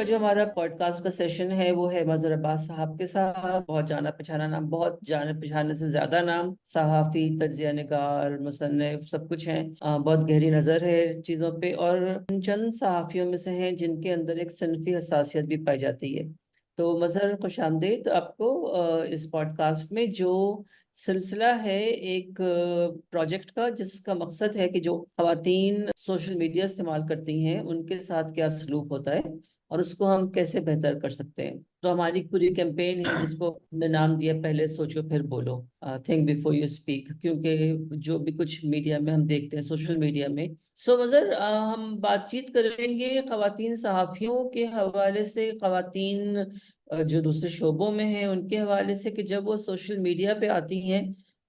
کا جو ہمارا پوڈ کاسٹ کا سیشن ہے وہ ہے مظہر عباس صاحب کے ساتھ. بہت جانا پہچانا نام, بہت جانے پہچانے سے زیادہ نام, صحافی, تجزیہ نگار, مصنف, سب کچھ ہیں. بہت گہری نظر ہے چیزوں پہ, اور ان چند صحافیوں میں سے ہیں جن کے اندر ایک صنفی حساسیت بھی پائی جاتی ہے. تو مظہر, خوش آمدید آپ کو اس پوڈ کاسٹ میں, جو سلسلہ ہے ایک پروجیکٹ کا جس کا مقصد ہے کہ جو خواتین سوشل میڈیا استعمال کرتی ہیں ان کے ساتھ کیا سلوک ہوتا ہے اور اس کو ہم کیسے بہتر کر سکتے ہیں. تو ہماری پوری کیمپین ہے جس کو ہم نے نام دیا پہلے سوچو پھر بولو, تھنک بیفور یو اسپیک, کیونکہ جو بھی کچھ میڈیا میں ہم دیکھتے ہیں سوشل میڈیا میں. سو مظہر, ہم بات چیت کریں گے خواتین صحافیوں کے حوالے سے, خواتین جو دوسرے شعبوں میں ہیں ان کے حوالے سے, کہ جب وہ سوشل میڈیا پہ آتی ہیں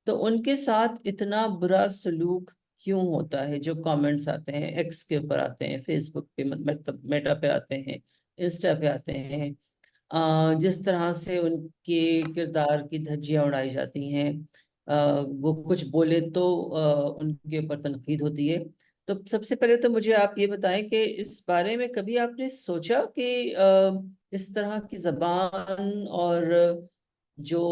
تو ان کے ساتھ اتنا برا سلوک کیوں ہوتا ہے. جو کامنٹس آتے ہیں ایکس کے اوپر آتے ہیں, فیس بک پہ, مطلب میٹا پہ آتے ہیں, انسٹا پہ آتے ہیں, جس طرح سے ان کے کردار کی دھجیاں اڑائی جاتی ہیں, وہ کچھ بولے تو ان کے اوپر تنقید ہوتی ہے. تو سب سے پہلے تو مجھے آپ یہ بتائیں کہ اس بارے میں کبھی آپ نے سوچا کہ اس طرح کی زبان اور جو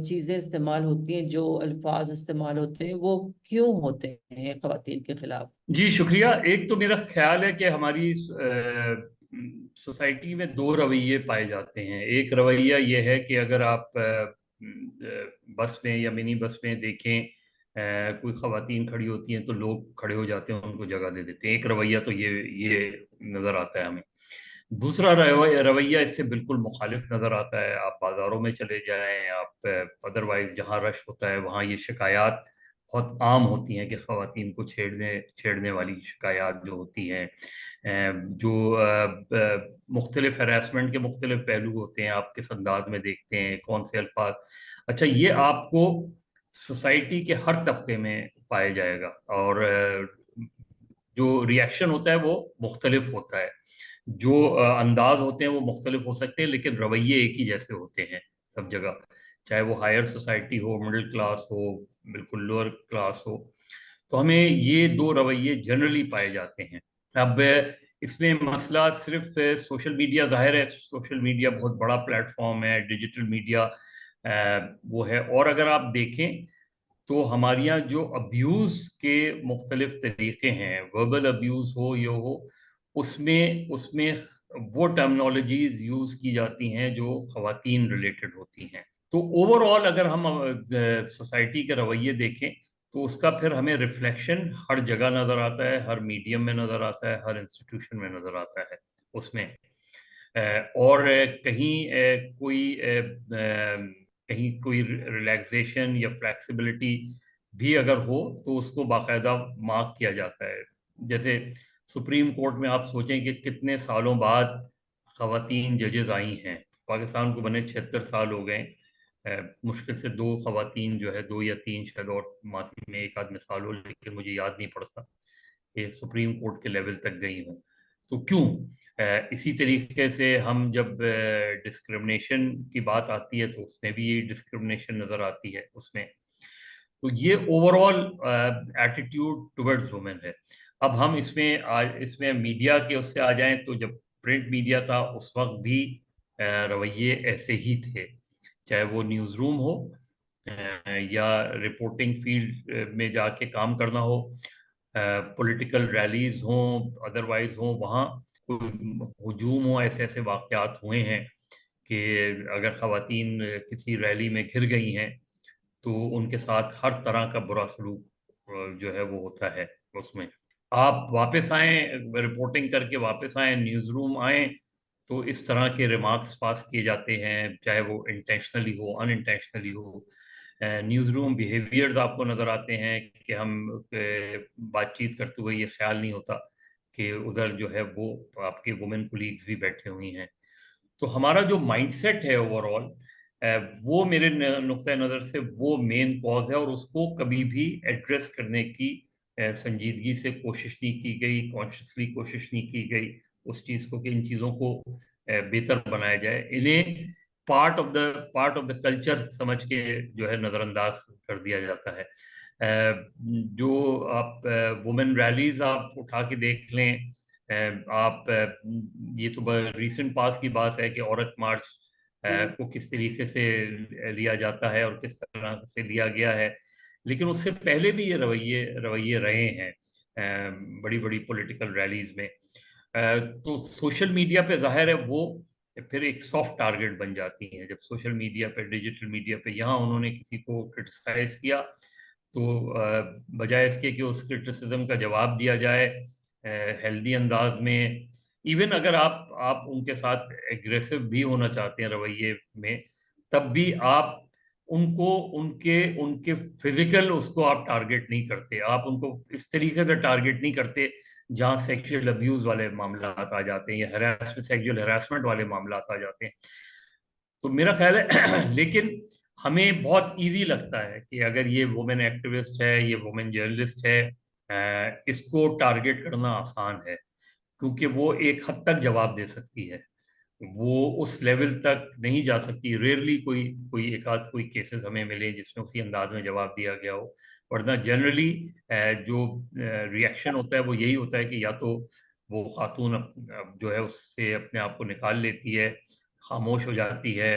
چیزیں استعمال ہوتی ہیں, جو الفاظ استعمال ہوتے ہیں, وہ کیوں ہوتے ہیں خواتین کے خلاف؟ جی شکریہ. ایک تو میرا خیال ہے کہ ہماری سوسائٹی میں دو رویے پائے جاتے ہیں. ایک رویہ یہ ہے کہ اگر آپ بس میں یا منی بس میں دیکھیں کوئی خواتین کھڑی ہوتی ہیں تو لوگ کھڑے ہو جاتے ہیں, ان کو جگہ دے دیتے ہیں. ایک رویہ تو یہ نظر آتا ہے ہمیں. دوسرا رویہ اس سے بالکل مخالف نظر آتا ہے. آپ بازاروں میں چلے جائیں, آپ ادروائز جہاں رش ہوتا ہے وہاں یہ شکایات بہت عام ہوتی ہیں کہ خواتین کو چھیڑنے والی شکایات جو ہوتی ہیں, جو مختلف ہراسمنٹ کے مختلف پہلو ہوتے ہیں, آپ کس انداز میں دیکھتے ہیں, کون سے الفاظ. اچھا, یہ آپ کو سوسائٹی کے ہر طبقے میں پایا جائے گا, اور جو ریاکشن ہوتا ہے وہ مختلف ہوتا ہے, جو انداز ہوتے ہیں وہ مختلف ہو سکتے ہیں, لیکن رویے ایک ہی جیسے ہوتے ہیں سب جگہ, چاہے وہ ہائر سوسائٹی ہو, مڈل کلاس ہو, بالکل لوور کلاس ہو. تو ہمیں یہ دو رویے جنرلی پائے جاتے ہیں. اب اس میں مسئلہ صرف سوشل میڈیا, ظاہر ہے سوشل میڈیا بہت بڑا پلیٹ فارم ہے, ڈیجیٹل میڈیا وہ ہے, اور اگر آپ دیکھیں تو ہمارے یہاں جو ابیوز کے مختلف طریقے ہیں, وربل ابیوز ہو یا ہو, اس میں وہ ٹرمنالوجیز یوز کی جاتی ہیں جو خواتین ریلیٹڈ ہوتی ہیں. تو اوور آل اگر ہم سوسائٹی کے رویے دیکھیں تو اس کا پھر ہمیں ریفلیکشن ہر جگہ نظر آتا ہے, ہر میڈیم میں نظر آتا ہے, ہر انسٹیٹیوشن میں نظر آتا ہے اس میں. اور کہیں کوئی ریلیکسیشن یا فلیکسیبلٹی بھی اگر ہو تو اس کو باقاعدہ مارک کیا جاتا ہے. جیسے سپریم کورٹ میں آپ سوچیں کہ کتنے سالوں بعد خواتین ججز آئی ہیں. پاکستان کو بنے 76 سال ہو گئے, مشکل سے 2 خواتین جو ہے, 2 یا 3 شاید, اور ماضی میں ایک آدھ مثال ہو, لیکن مجھے یاد نہیں پڑتا کہ سپریم کورٹ کے لیول تک گئی ہوں. تو کیوں؟ اسی طریقے سے ہم جب ڈسکرمنیشن کی بات آتی ہے تو اس میں بھی یہ ڈسکرمنیشن نظر آتی ہے اس میں. تو یہ overall attitude towards women ہے. اب ہم اس میں میڈیا کے اس سے آ جائیں تو جب پرنٹ میڈیا تھا اس وقت بھی رویے ایسے ہی تھے, چاہے وہ نیوز روم ہو یا رپورٹنگ فیلڈ میں جا کے کام کرنا ہو, پولیٹیکل ریلیز ہوں, ادروائز ہوں, وہاں کوئی ہجوم ہو. ایسے واقعات ہوئے ہیں کہ اگر خواتین کسی ریلی میں گھر گئی ہیں تو ان کے ساتھ ہر طرح کا برا سلوک جو ہے وہ ہوتا ہے. اس میں آپ واپس آئیں, رپورٹنگ کر کے واپس آئیں, نیوز روم آئیں, تو اس طرح کے ریمارکس پاس کیے جاتے ہیں, چاہے وہ انٹینشنلی ہو ان انٹینشنلی ہو. نیوز روم بیہیویئرز آپ کو نظر آتے ہیں کہ ہم بات چیت کرتے ہوئے یہ خیال نہیں ہوتا کہ ادھر جو ہے وہ آپ کے وومن کولیگز بھی بیٹھے ہوئی ہیں. تو ہمارا جو مائنڈ سیٹ ہے اوور آل, وہ میرے نقطۂ نظر سے وہ مین کاز ہے, اور اس کو کبھی بھی ایڈریس کرنے کی سنجیدگی سے کوشش نہیں کی گئی, کانشیسلی کوشش نہیں کی گئی اس چیز کو کہ ان چیزوں کو بہتر بنایا جائے. انہیں پارٹ آف دا کلچر سمجھ کے جو ہے نظر انداز کر دیا جاتا ہے. جو آپ وومن ریلیز آپ اٹھا کے دیکھ لیں, آپ یہ تو ریسنٹ پاس کی بات ہے کہ عورت مارچ کو کس طریقے سے لیا جاتا ہے اور کس طرح سے لیا گیا ہے، لیکن اس سے پہلے بھی یہ رویے رہے ہیں بڑی بڑی پولیٹیکل ریلیز میں. تو سوشل میڈیا پہ ظاہر ہے وہ پھر ایک سافٹ ٹارگٹ بن جاتی ہیں. جب سوشل میڈیا پہ، ڈیجیٹل میڈیا پہ یہاں انہوں نے کسی کو کرٹیسائز کیا تو بجائے اس کے کہ اس کرٹیسزم کا جواب دیا جائے ہیلدی انداز میں، ایون اگر آپ ان کے ساتھ ایگریسو بھی ہونا چاہتے ہیں رویے میں، تب بھی آپ ان کے فزیکل اس کو آپ ٹارگٹ نہیں کرتے، آپ ان کو اس طریقے سے ٹارگٹ نہیں کرتے جہاں سیکشل ابیوز والے معاملات آ جاتے ہیں یا سیکشل ہراسمنٹ والے معاملات آ جاتے ہیں. تو میرا خیال ہے لیکن ہمیں بہت ایزی لگتا ہے کہ اگر یہ وومن ایکٹیوسٹ ہے، یہ وومن جرنلسٹ ہے، اس کو ٹارگٹ کرنا آسان ہے کیونکہ وہ ایک حد تک جواب دے سکتی ہے، وہ اس لیول تک نہیں جا سکتی. ریئرلی کوئی ایک آدھ کوئی کیسز ہمیں ملے جس میں اسی انداز میں جواب دیا گیا ہو، ورنہ جنرلی جو ریئیکشن ہوتا ہے وہ یہی ہوتا ہے کہ یا تو وہ خاتون جو ہے اس سے اپنے آپ کو نکال لیتی ہے، خاموش ہو جاتی ہے،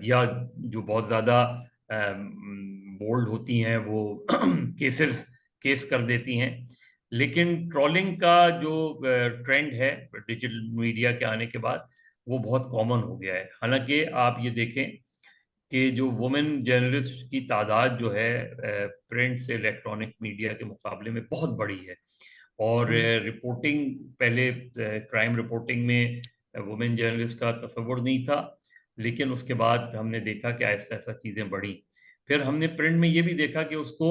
یا جو بہت زیادہ بولڈ ہوتی ہیں وہ کیس کر دیتی ہیں. لیکن ٹرولنگ کا جو ٹرینڈ ہے ڈیجیٹل میڈیا کے آنے کے بعد وہ بہت کامن ہو گیا ہے. حالانکہ آپ یہ دیکھیں کہ جو وومن جرنلسٹ کی تعداد جو ہے پرنٹ سے الیکٹرانک میڈیا کے مقابلے میں بہت بڑی ہے، اور رپورٹنگ پہلے کرائم رپورٹنگ میں وومن جرنلسٹ کا تصور نہیں تھا، لیکن اس کے بعد ہم نے دیکھا کہ ایسا ایسا چیزیں بڑھیں. پھر ہم نے پرنٹ میں یہ بھی دیکھا کہ اس کو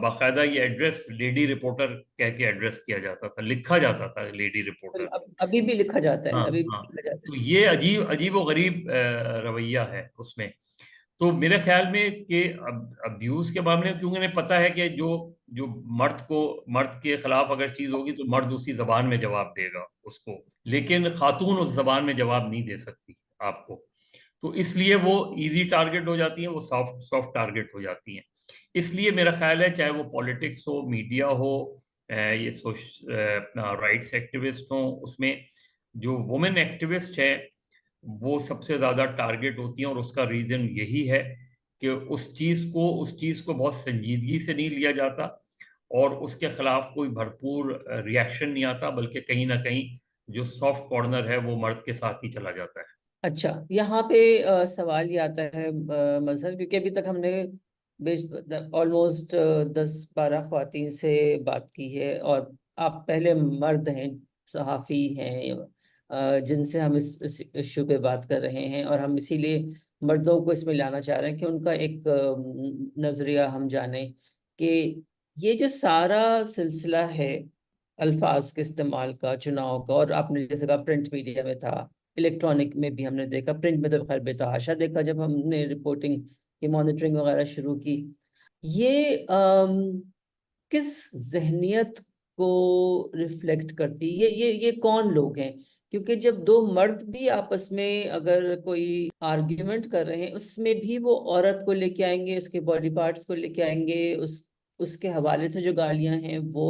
باقاعدہ یہ ایڈریس لیڈی رپورٹر کہہ کے ایڈریس کیا جاتا تھا، لکھا جاتا تھا لیڈی رپورٹر. ابھی بھی لکھا جاتا ہے، ہاں ابھی بھی ہاں، لکھا جاتا تو یہ عجیب و غریب رویہ ہے اس میں. تو میرے خیال میں کہ ابیوز کے معاملے میں کیونکہ انہیں پتا ہے کہ جو مرد کے خلاف اگر چیز ہوگی تو مرد اسی زبان میں جواب دے گا اس کو، لیکن خاتون اس زبان میں جواب نہیں دے سکتی آپ کو. تو اس لیے وہ ایزی ٹارگٹ ہو جاتی ہیں، وہ سافٹ ٹارگٹ ہو جاتی ہیں. اس لیے میرا خیال ہے چاہے وہ پالیٹکس ہو، میڈیا ہو، یہ اپنا رائٹس ایکٹیوسٹ ہوں، اس میں جو وومن ایکٹیوسٹ ہے وہ سب سے زیادہ ٹارگٹ ہوتی ہیں. اور اس کا ریزن یہی ہے کہ اس چیز کو بہت سنجیدگی سے نہیں لیا جاتا اور اس کے خلاف کوئی بھرپور ریاکشن نہیں آتا، بلکہ کہیں نہ کہیں جو سافٹ کارنر ہے وہ مرد کے ساتھ ہی چلا جاتا ہے. اچھا، یہاں پہ سوال یہ آتا ہے مظہر، کیونکہ ابھی تک ہم نے آلموسٹ 10-12 خواتین سے بات کی ہے، اور آپ پہلے مرد ہیں، صحافی ہیں جن سے ہم اس ایشو پہ بات کر رہے ہیں، اور ہم اسی لیے مردوں کو اس میں لانا چاہ رہے ہیں کہ ان کا ایک نظریہ ہم جانیں کہ یہ جو سارا سلسلہ ہے الفاظ کے استعمال کا، چناؤ کا، اور آپ نے جیسے کہا پرنٹ میڈیا میں تھا، الیکٹرانک میں بھی ہم نے دیکھا، پرنٹ میں تو خیر بے تحاشا دیکھا جب ہم نے رپورٹنگ کی مانیٹرنگ وغیرہ شروع کی. یہ کس ذہنیت کو ریفلیکٹ کرتی، یہ کون لوگ ہیں؟ کیونکہ جب دو مرد بھی آپس میں اگر کوئی آرگیومنٹ کر رہے ہیں، اس میں بھی وہ عورت کو لے کے آئیں گے، اس کے باڈی پارٹس کو لے کے آئیں گے، اس کے حوالے سے جو گالیاں ہیں وہ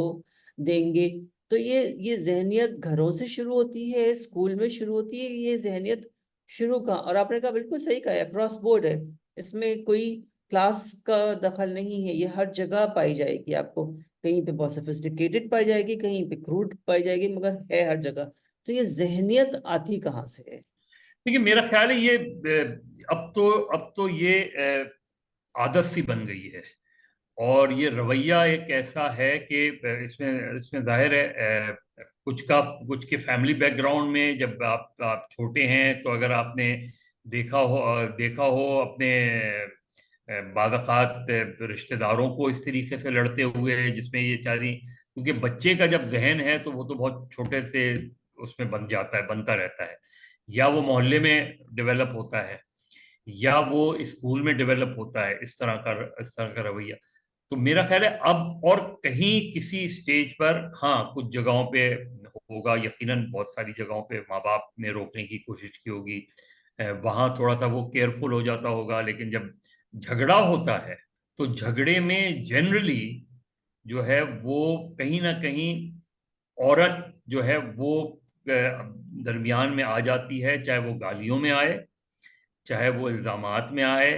دیں گے. تو یہ ذہنیت گھروں سے شروع ہوتی ہے، اسکول میں شروع ہوتی ہے، یہ ذہنیت شروع کا، اور آپ نے کہا بالکل صحیح کہا، اکراس بورڈ ہے، اس میں کوئی کلاس کا دخل نہیں ہے، یہ ہر جگہ پائی جائے گی. آپ کو کہیں پہ بہت سفسٹیکیٹڈ پائی جائے گی، کہیں پہ کروڈ پائی جائے گی، مگر ہے ہر جگہ. تو یہ ذہنیت آتی کہاں سے ہے؟ دیکھیے میرا خیال ہے یہ اب تو یہ عادت سی بن گئی ہے، اور یہ رویہ ایک ایسا ہے کہ اس میں ظاہر ہے کچھ کے فیملی بیک گراؤنڈ میں جب آپ چھوٹے ہیں تو اگر آپ نے دیکھا ہو اپنے بعض اوقات رشتہ داروں کو اس طریقے سے لڑتے ہوئے، جس میں یہ چاری، کیونکہ بچے کا جب ذہن ہے تو وہ تو بہت چھوٹے سے اس میں بنتا رہتا ہے، یا وہ محلے میں ڈیولپ ہوتا ہے یا وہ اسکول میں ڈیولپ ہوتا ہے اس طرح کا رویہ. تو میرا خیال ہے اب اور کہیں کسی سٹیج پر ہاں کچھ جگہوں پہ ہوگا، یقیناً بہت ساری جگہوں پہ ماں باپ نے روکنے کی کوشش کی ہوگی، وہاں تھوڑا سا وہ کیئرفل ہو جاتا ہوگا. لیکن جب جھگڑا ہوتا ہے تو جھگڑے میں جنرلی جو ہے وہ کہیں نہ کہیں عورت جو ہے وہ درمیان میں آ جاتی ہے، چاہے وہ گالیوں میں آئے، چاہے وہ الزامات میں آئے،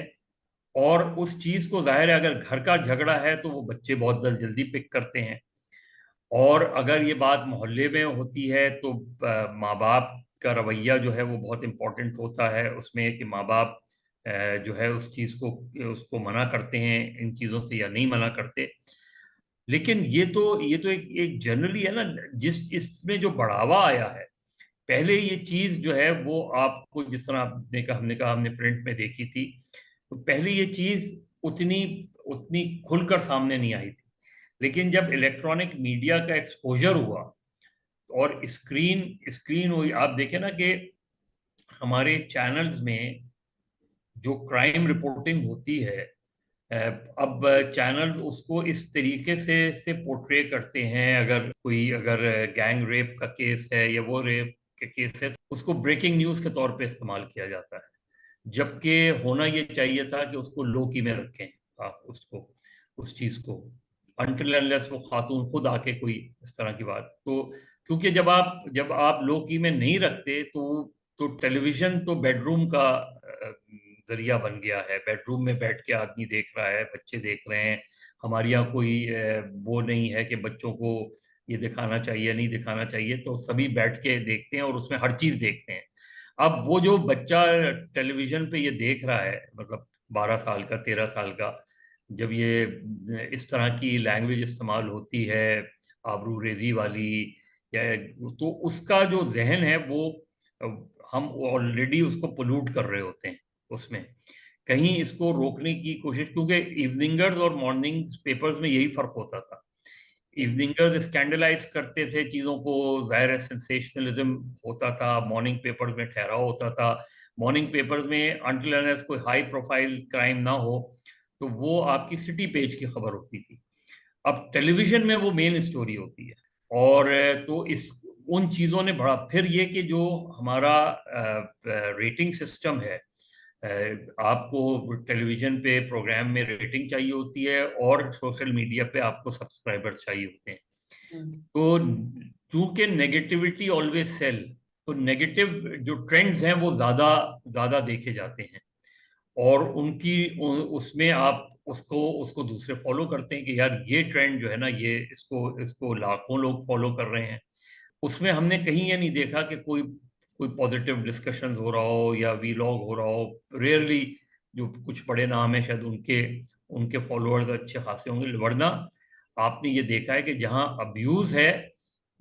اور اس چیز کو ظاہر ہے اگر گھر کا جھگڑا ہے تو وہ بچے بہت جلدی پک کرتے ہیں، اور اگر یہ بات محلے میں ہوتی ہے تو ماں باپ کا رویہ جو ہے وہ بہت امپورٹنٹ ہوتا ہے اس میں، کہ ماں باپ جو ہے اس چیز کو اس کو منع کرتے ہیں ان چیزوں سے یا نہیں منع کرتے۔ لیکن یہ تو ایک جنرلی ہے نا، جس اس میں جو بڑھاوا آیا ہے، پہلے یہ چیز جو ہے وہ آپ کو جس طرح آپ نے کہا، ہم نے پرنٹ میں دیکھی تھی، تو پہلے یہ چیز اتنی اتنی کھل کر سامنے نہیں آئی تھی، لیکن جب الیکٹرانک میڈیا کا ایکسپوجر ہوا اور اسکرین ہوئی، آپ دیکھیں نا کہ ہمارے چینلز میں جو کرائم رپورٹنگ ہوتی ہے، اب چینلز اس کو اس طریقے سے پورٹری کرتے ہیں، اگر گینگ ریپ کا کیس ہے یا وہ ریپ کا کیس ہے تو اس کو بریکنگ نیوز کے طور پہ استعمال کیا جاتا ہے، جبکہ ہونا یہ چاہیے تھا کہ اس کو لو کی میں رکھیں آپ اس چیز کو، انٹل انلیس وہ خاتون خود آ کے کوئی اس طرح کی بات، تو کیونکہ جب آپ لو کی میں نہیں رکھتے تو ٹیلی ویژن تو بیڈ روم کا ذریعہ بن گیا ہے، بیڈ روم میں بیٹھ کے آدمی دیکھ رہا ہے، بچے دیکھ رہے ہیں، ہمارے یہاں کوئی وہ نہیں ہے کہ بچوں کو یہ دکھانا چاہیے نہیں دکھانا چاہیے، تو سبھی بیٹھ کے دیکھتے ہیں اور اس میں ہر چیز دیکھتے ہیں۔ اب وہ جو بچہ ٹیلی ویژن پہ یہ دیکھ رہا ہے، مطلب 12 سال کا 13 سال کا، جب یہ اس طرح کی لینگویج استعمال ہوتی ہے آبرو ریزی والی، یا تو اس کا جو ذہن ہے وہ ہم آلریڈی اس کو پولوٹ کر رہے ہوتے ہیں اس میں، کہیں اس کو روکنے کی کوشش، کیونکہ ایوننگرز اور مارننگ پیپرز میں یہی فرق ہوتا تھا، ایوننگرز اسکینڈلائز کرتے تھے چیزوں کو، ظاہر سینسیشنلزم ہوتا تھا، مارننگ پیپرز میں ٹھہراؤ ہوتا تھا، مارننگ پیپرز میں انٹل انلیس کوئی ہائی پروفائل کرائم نہ ہو تو وہ آپ کی سٹی پیج کی خبر ہوتی تھی، اب ٹیلی ویژن میں وہ مین اسٹوری ہوتی ہے، اور تو ان چیزوں نے بڑا، پھر یہ کہ جو ہمارا ریٹنگ سسٹم ہے، آپ کو ٹیلی ویژن پہ پروگرام میں ریٹنگ چاہیے ہوتی ہے اور سوشل میڈیا پہ آپ کو سبسکرائبرز چاہیے ہوتے ہیں، تو چونکہ نیگیٹیوٹی آلویز سیل، تو نیگیٹو جو ٹرینڈز ہیں وہ زیادہ دیکھے جاتے ہیں، اور اس میں آپ اس کو دوسرے فالو کرتے ہیں کہ یار یہ ٹرینڈ جو ہے نا، یہ اس کو لاکھوں لوگ فالو کر رہے ہیں، اس میں ہم نے کہیں یہ نہیں دیکھا کہ کوئی پازیٹیو ڈسکشنز ہو رہا ہو یا وی لاگ ہو رہا ہو، ریئرلی جو کچھ بڑے نام ہیں شاید ان کے فالوورز اچھے خاصے ہوں گے، ورنہ آپ نے یہ دیکھا ہے کہ جہاں ابیوز ہے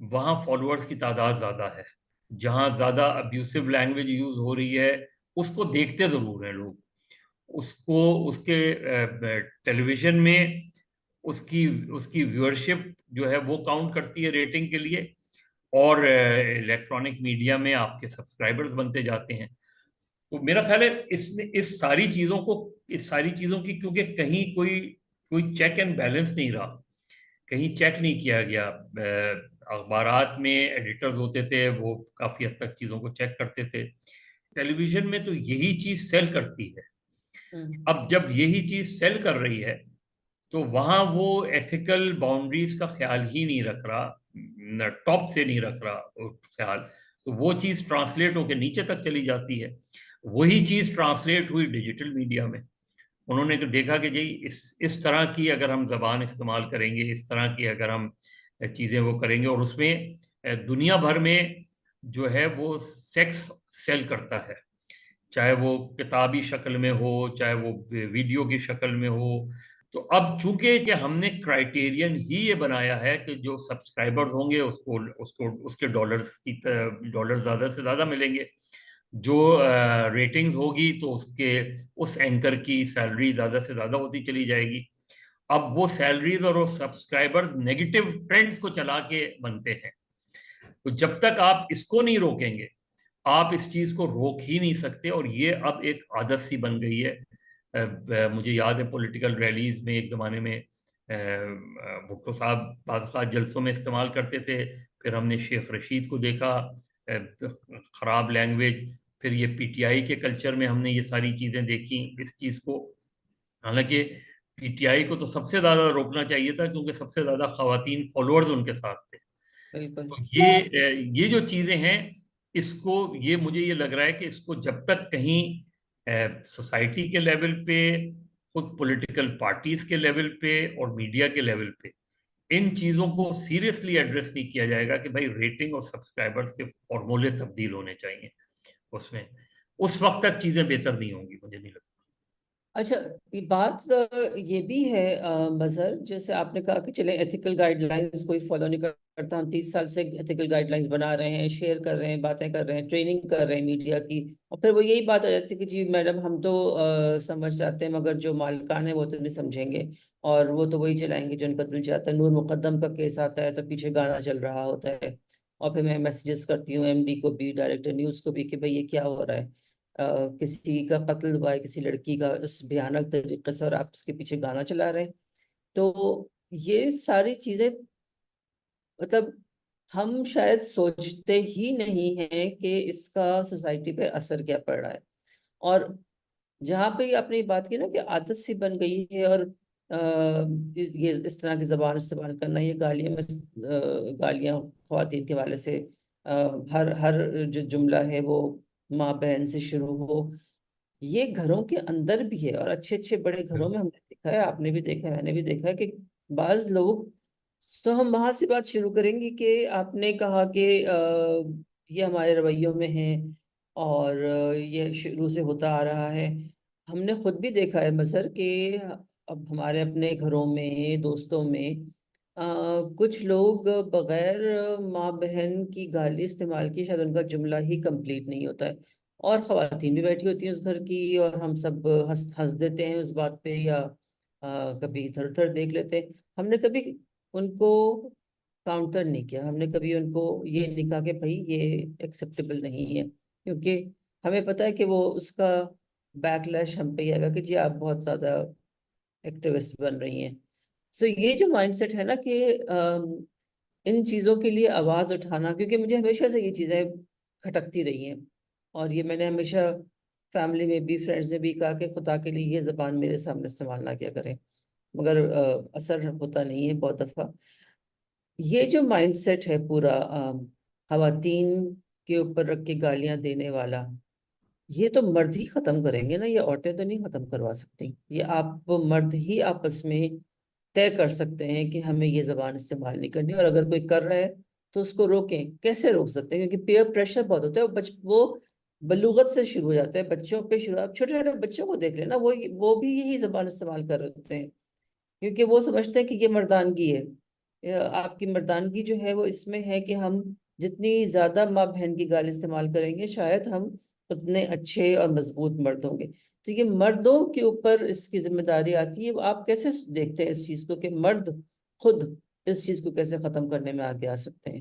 وہاں فالوورز کی تعداد زیادہ ہے، جہاں زیادہ ابیوسو لینگویج یوز ہو رہی ہے اس کو دیکھتے ضرور ہیں لوگ، اس کے ٹیلی ویژن میں اس کی ویورشپ جو ہے وہ کاؤنٹ کرتی ہے ریٹنگ کے لیے، اور الیکٹرانک میڈیا میں آپ کے سبسکرائبرز بنتے جاتے ہیں، تو میرا خیال ہے اس ساری چیزوں کی کیونکہ کہیں کوئی چیک اینڈ بیلنس نہیں رہا، کہیں چیک نہیں کیا گیا، اخبارات میں ایڈیٹرز ہوتے تھے وہ کافی حد تک چیزوں کو چیک کرتے تھے، ٹیلی ویژن میں تو یہی چیز سیل کرتی ہے، اب جب یہی چیز سیل کر رہی ہے تو وہاں وہ ایتھیکل باؤنڈریز کا خیال ہی نہیں رکھ رہا، ٹاپ سے نہیں رکھ رہا خیال، تو وہ چیز ٹرانسلیٹ ہو کے نیچے تک چلی جاتی ہے، وہی چیز ٹرانسلیٹ ہوئی ڈیجیٹل میڈیا میں، انہوں نے دیکھا کہ جی اس طرح کی اگر ہم زبان استعمال کریں گے، اس طرح کی اگر ہم چیزیں وہ کریں گے، اور اس میں دنیا بھر میں جو ہے وہ سیکس سیل کرتا ہے، چاہے وہ کتابی شکل میں ہو چاہے وہ ویڈیو کی شکل میں ہو، تو اب چونکہ کہ ہم نے کرائٹیرین ہی یہ بنایا ہے کہ جو سبسکرائبرز ہوں گے اس کے ڈالر زیادہ سے زیادہ ملیں گے، جو ریٹنگز ہوگی تو اس اینکر کی سیلری زیادہ سے زیادہ ہوتی چلی جائے گی، اب وہ سیلریز اور وہ سبسکرائبرز نیگیٹو ٹرینڈز کو چلا کے بنتے ہیں، تو جب تک آپ اس کو نہیں روکیں گے آپ اس چیز کو روک ہی نہیں سکتے، اور یہ اب ایک عادت سی بن گئی ہے، مجھے یاد ہے پولیٹیکل ریلیز میں ایک زمانے میں بھٹو صاحب بعض اوقات جلسوں میں استعمال کرتے تھے، پھر ہم نے شیخ رشید کو دیکھا خراب لینگویج، پھر یہ پی ٹی آئی کے کلچر میں ہم نے یہ ساری چیزیں دیکھی اس چیز کو، حالانکہ پی ٹی آئی کو تو سب سے زیادہ روکنا چاہیے تھا کیونکہ سب سے زیادہ خواتین فالوورز ان کے ساتھ تھے، بالکل تو یہ جو چیزیں ہیں، اس کو یہ مجھے یہ لگ رہا ہے کہ اس کو جب تک کہیں سوسائٹی کے لیول پہ، خود پولیٹیکل پارٹیز کے لیول پہ اور میڈیا کے لیول پہ ان چیزوں کو سیریسلی ایڈریس نہیں کیا جائے گا کہ بھائی ریٹنگ اور سبسکرائبرز کے فارمولے تبدیل ہونے چاہیے اس میں، اس وقت تک چیزیں بہتر نہیں ہوں گی، مجھے نہیں لگتا۔ اچھا، یہ بات یہ بھی ہے مظہر، جیسے آپ نے کہا کہ چلے ایتھیکل گائیڈ لائنس کوئی فالو نہیں کرتا، ہم 30 سال سے ایتھیکل گائیڈ لائنس بنا رہے ہیں، شیئر کر رہے ہیں، باتیں کر رہے ہیں، ٹریننگ کر رہے ہیں میڈیا کی، اور پھر وہ یہی بات آ جاتی ہے کہ جی میڈم ہم تو سمجھ جاتے ہیں مگر جو مالکان ہیں وہ تو نہیں سمجھیں گے، اور وہ تو وہی چلائیں گے جو ان کا دل چاہتا ہے۔ نور مقدم کا کیس آتا ہے تو پیچھے گانا چل رہا ہوتا ہے، اور پھر میں میسیجز کرتی ہوں ایم ڈی کو بھی، ڈائریکٹر نیوز کو بھی، کہ بھئی یہ کیا ہو رہا ہے، کسی کا قتل ہوا ہے کسی لڑکی کا اس بھیانک طریقے سے، اور آپ اس کے پیچھے گانا چلا رہے ہیں۔ تو یہ ساری چیزیں مطلب ہم شاید سوچتے ہی نہیں ہیں کہ اس کا سوسائٹی پہ اثر کیا پڑ رہا ہے، اور جہاں پہ آپ نے یہ بات کی نا کہ عادت سی بن گئی ہے، اور یہ اس طرح کی زبان استعمال کرنا، یہ گالیاں گالیاں خواتین کے والے سے، ہر جو جملہ ہے وہ ماں بہن سے شروع ہو، یہ گھروں کے اندر بھی ہے، اور اچھے اچھے بڑے گھروں میں ہم نے دیکھا ہے، آپ نے بھی دیکھا ہے، میں نے بھی دیکھا ہے کہ بعض لوگ، تو ہم وہاں سے بات شروع کریں گے کہ آپ نے کہا کہ یہ ہمارے رویوں میں ہے، اور یہ شروع سے ہوتا آ رہا ہے۔ ہم نے خود بھی دیکھا ہے مظہر کہ اب ہمارے اپنے گھروں میں، دوستوں میں، کچھ لوگ بغیر ماں بہن کی گالی استعمال کی شاید ان کا جملہ ہی کمپلیٹ نہیں ہوتا ہے، اور خواتین بھی بیٹھی ہوتی ہیں اس گھر کی، اور ہم سب ہنس دیتے ہیں اس بات پہ، یا کبھی ادھر ادھر دیکھ لیتے ہیں۔ ہم نے کبھی ان کو کاؤنٹر نہیں کیا، ہم نے کبھی ان کو یہ نہیں کہا کہ بھائی یہ ایکسیپٹیبل نہیں ہے، کیونکہ ہمیں پتہ ہے کہ وہ اس کا بیک لیش ہم پہ ہی آئے گا کہ جی آپ بہت زیادہ ایکٹیوسٹ بن رہی ہیں۔ سو یہ جو مائنڈ سیٹ ہے نا کہ ان چیزوں کے لیے آواز اٹھانا، کیونکہ مجھے ہمیشہ سے یہ چیزیں کھٹکتی رہی ہیں، اور یہ میں نے ہمیشہ فیملی میں بھی، فرینڈز نے بھی کہا کہ خدا کے لیے یہ زبان میرے سامنے استعمال نہ کیا کریں، مگر اثر ہوتا نہیں ہے بہت دفعہ۔ یہ جو مائنڈ سیٹ ہے پورا خواتین کے اوپر رکھ کے گالیاں دینے والا، یہ تو مرد ہی ختم کریں گے نا، یہ عورتیں تو نہیں ختم کروا سکتی، یہ آپ مرد ہی آپس میں طے کر سکتے ہیں کہ ہمیں یہ زبان استعمال نہیں کرنی، اور اگر کوئی کر رہا ہے تو اس کو روکیں۔ کیسے روک سکتے ہیں؟ کیونکہ پیئر پریشر بہت ہوتا ہے، وہ بلوغت سے شروع ہو جاتا ہے، بچوں پہ شروع، آپ چھوٹے چھوٹے بچوں کو دیکھ لینا، وہ بھی یہی زبان استعمال کر رہے ہوتے ہیں، کیونکہ وہ سمجھتے ہیں کہ یہ مردانگی ہے۔ آپ کی مردانگی جو ہے وہ اس میں ہے کہ ہم جتنی زیادہ ماں بہن کی گال استعمال کریں گے شاید ہم اتنے اچھے اور مضبوط مرد ہوں گے۔ تو یہ مردوں کے اوپر اس کی ذمہ داری آتی ہے۔ آپ کیسے دیکھتے ہیں اس چیز کو کہ مرد خود اس چیز کو کیسے ختم کرنے میں آگے آ سکتے ہیں؟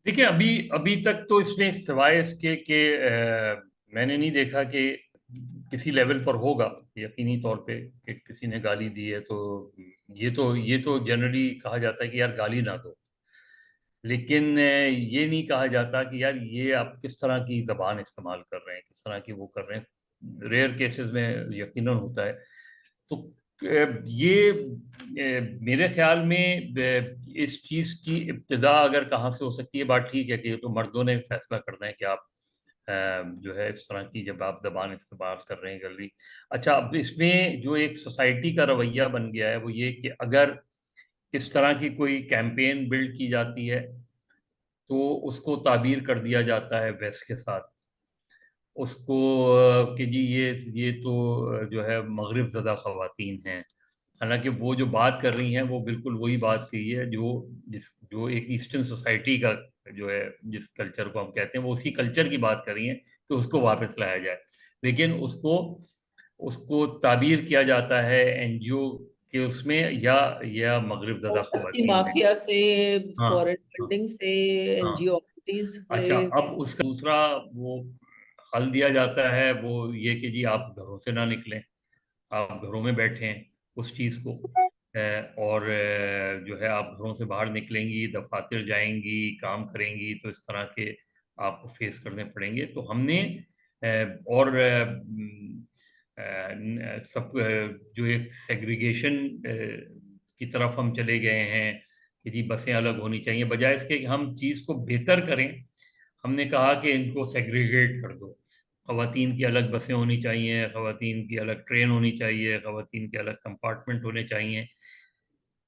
دیکھیں، ابھی تک تو اس میں سوائے اس کے کہ میں نے نہیں دیکھا کہ کسی لیول پر ہوگا یقینی طور پہ کہ کسی نے گالی دی ہے تو یہ تو جنرلی کہا جاتا ہے کہ یار گالی نہ دو، لیکن یہ نہیں کہا جاتا کہ یار یہ آپ کس طرح کی زبان استعمال کر رہے ہیں، کس طرح کی وہ کر رہے ہیں۔ ریئر کیسز میں یقیناً ہوتا ہے۔ تو یہ میرے خیال میں اس چیز کی ابتدا اگر کہاں سے ہو سکتی ہے، بات ٹھیک ہے کہ یہ تو مردوں نے فیصلہ کرنا ہے کہ آپ جو ہے اس طرح کی جب آپ زبان استعمال کر رہے ہیں جلدی۔ اچھا، اب اس میں جو ایک سوسائٹی کا رویہ بن گیا ہے وہ یہ کہ اگر اس طرح کی کوئی کیمپین بلڈ کی جاتی ہے تو اس کو تعبیر کر دیا جاتا ہے ویس کے ساتھ، اس کو کہ جی یہ تو جو ہے مغرب زدہ خواتین ہیں، حالانکہ وہ جو بات کر رہی ہیں وہ بالکل وہی بات کی ہے جو ایک ایسٹرن سوسائٹی کا جو ہے، جس کلچر کو ہم کہتے ہیں وہ اسی کلچر کی بات کر رہی ہیں کہ اس کو واپس لایا جائے، لیکن اس کو تعبیر کیا جاتا ہے این جی او کے اس میں، یا مغرب زدہ خواتین میں۔ مافیا سے، ہاں، فورن ہاں، فنڈنگ سے، این ہاں۔ جی او سے۔ اچھا، اب اس کا دوسرا وہ حل دیا جاتا ہے، وہ یہ کہ جی آپ گھروں سے نہ نکلیں، آپ گھروں میں بیٹھیں اس چیز کو، اور جو ہے آپ گھروں سے باہر نکلیں گی، دفاتر جائیں گی، کام کریں گی تو اس طرح کے آپ کو فیس کرنے پڑیں گے۔ تو ہم نے اور سب جو ایک سیگریگیشن کی طرف ہم چلے گئے ہیں کہ جی بسیں الگ ہونی چاہیے، بجائے اس کے کہ ہم چیز کو بہتر کریں ہم نے کہا کہ ان کو سیگریگیٹ کر دو، خواتین کی الگ بسیں ہونی چاہیے، خواتین کی الگ ٹرین ہونی چاہیے، خواتین کے الگ کمپارٹمنٹ ہونے چاہیے،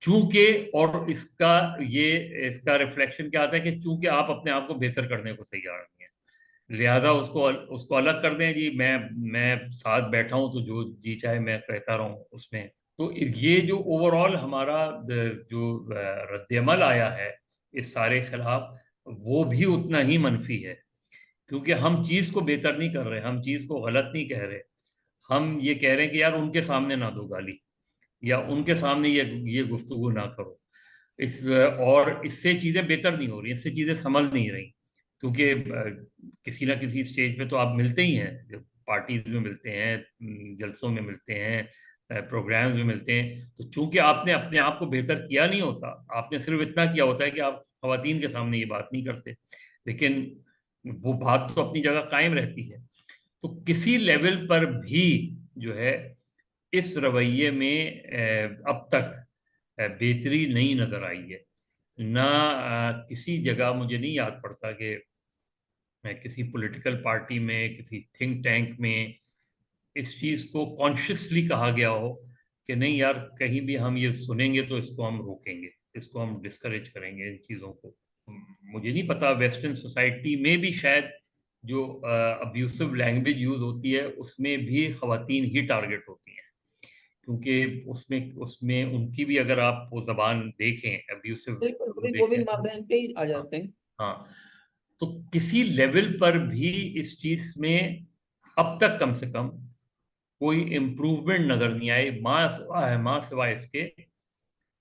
چونکہ اور اس کا ریفلیکشن کیا آتا ہے کہ چونکہ آپ اپنے آپ کو بہتر کرنے کو تیار نہیں ہیں، لہذا اس کو الگ کر دیں، جی میں ساتھ بیٹھا ہوں تو جو جی چاہے میں کہتا رہوں اس میں۔ تو یہ جو اوور آل ہمارا جو رد عمل آیا ہے اس سارے خلاف، وہ بھی اتنا ہی منفی ہے، کیونکہ ہم چیز کو بہتر نہیں کر رہے، ہم چیز کو غلط نہیں کہہ رہے، ہم یہ کہہ رہے ہیں کہ یار ان کے سامنے نہ دو گالی، یا ان کے سامنے یہ گفتگو نہ کرو، اور اس سے چیزیں بہتر نہیں ہو رہی، اس سے چیزیں سنبھل نہیں رہی، کیونکہ کسی نہ کسی اسٹیج پہ تو آپ ملتے ہی ہیں، جب پارٹیز میں ملتے ہیں، جلسوں میں ملتے ہیں، پروگرامز میں ملتے ہیں، تو چونکہ آپ نے اپنے آپ کو بہتر کیا نہیں ہوتا، آپ نے صرف اتنا کیا ہوتا ہے کہ آپ خواتین کے سامنے یہ بات نہیں کرتے، لیکن وہ بات تو اپنی جگہ قائم رہتی ہے۔ تو کسی لیول پر بھی جو ہے اس رویے میں اب تک بہتری نہیں نظر آئی ہے، نہ کسی جگہ مجھے نہیں یاد پڑتا کہ کسی پولیٹیکل پارٹی میں، کسی تھنک ٹینک میں اس چیز کو کانشیسلی کہا گیا ہو کہ نہیں یار کہیں بھی ہم یہ سنیں گے تو اس کو ہم روکیں گے، اس کو ہم ڈسکریج کریں گے ان چیزوں کو۔ مجھے نہیں پتا، ویسٹرن سوسائٹی میں بھی شاید جو ابیوسو لینگویج یوز ہوتی ہے اس میں بھی خواتین ہی ٹارگٹ ہوتی ہیں، کیونکہ اس میں ان کی بھی اگر آپ وہ زبان دیکھیں، ابیوسو بالکل وہ بھی دیکھیں۔ ماں بہن پہ ہی آ ہاں جاتے ہیں۔ ہاں، تو کسی لیول پر بھی اس چیز میں اب تک کم سے کم کوئی امپروومنٹ نظر نہیں آئی، ماں سوائے اس کے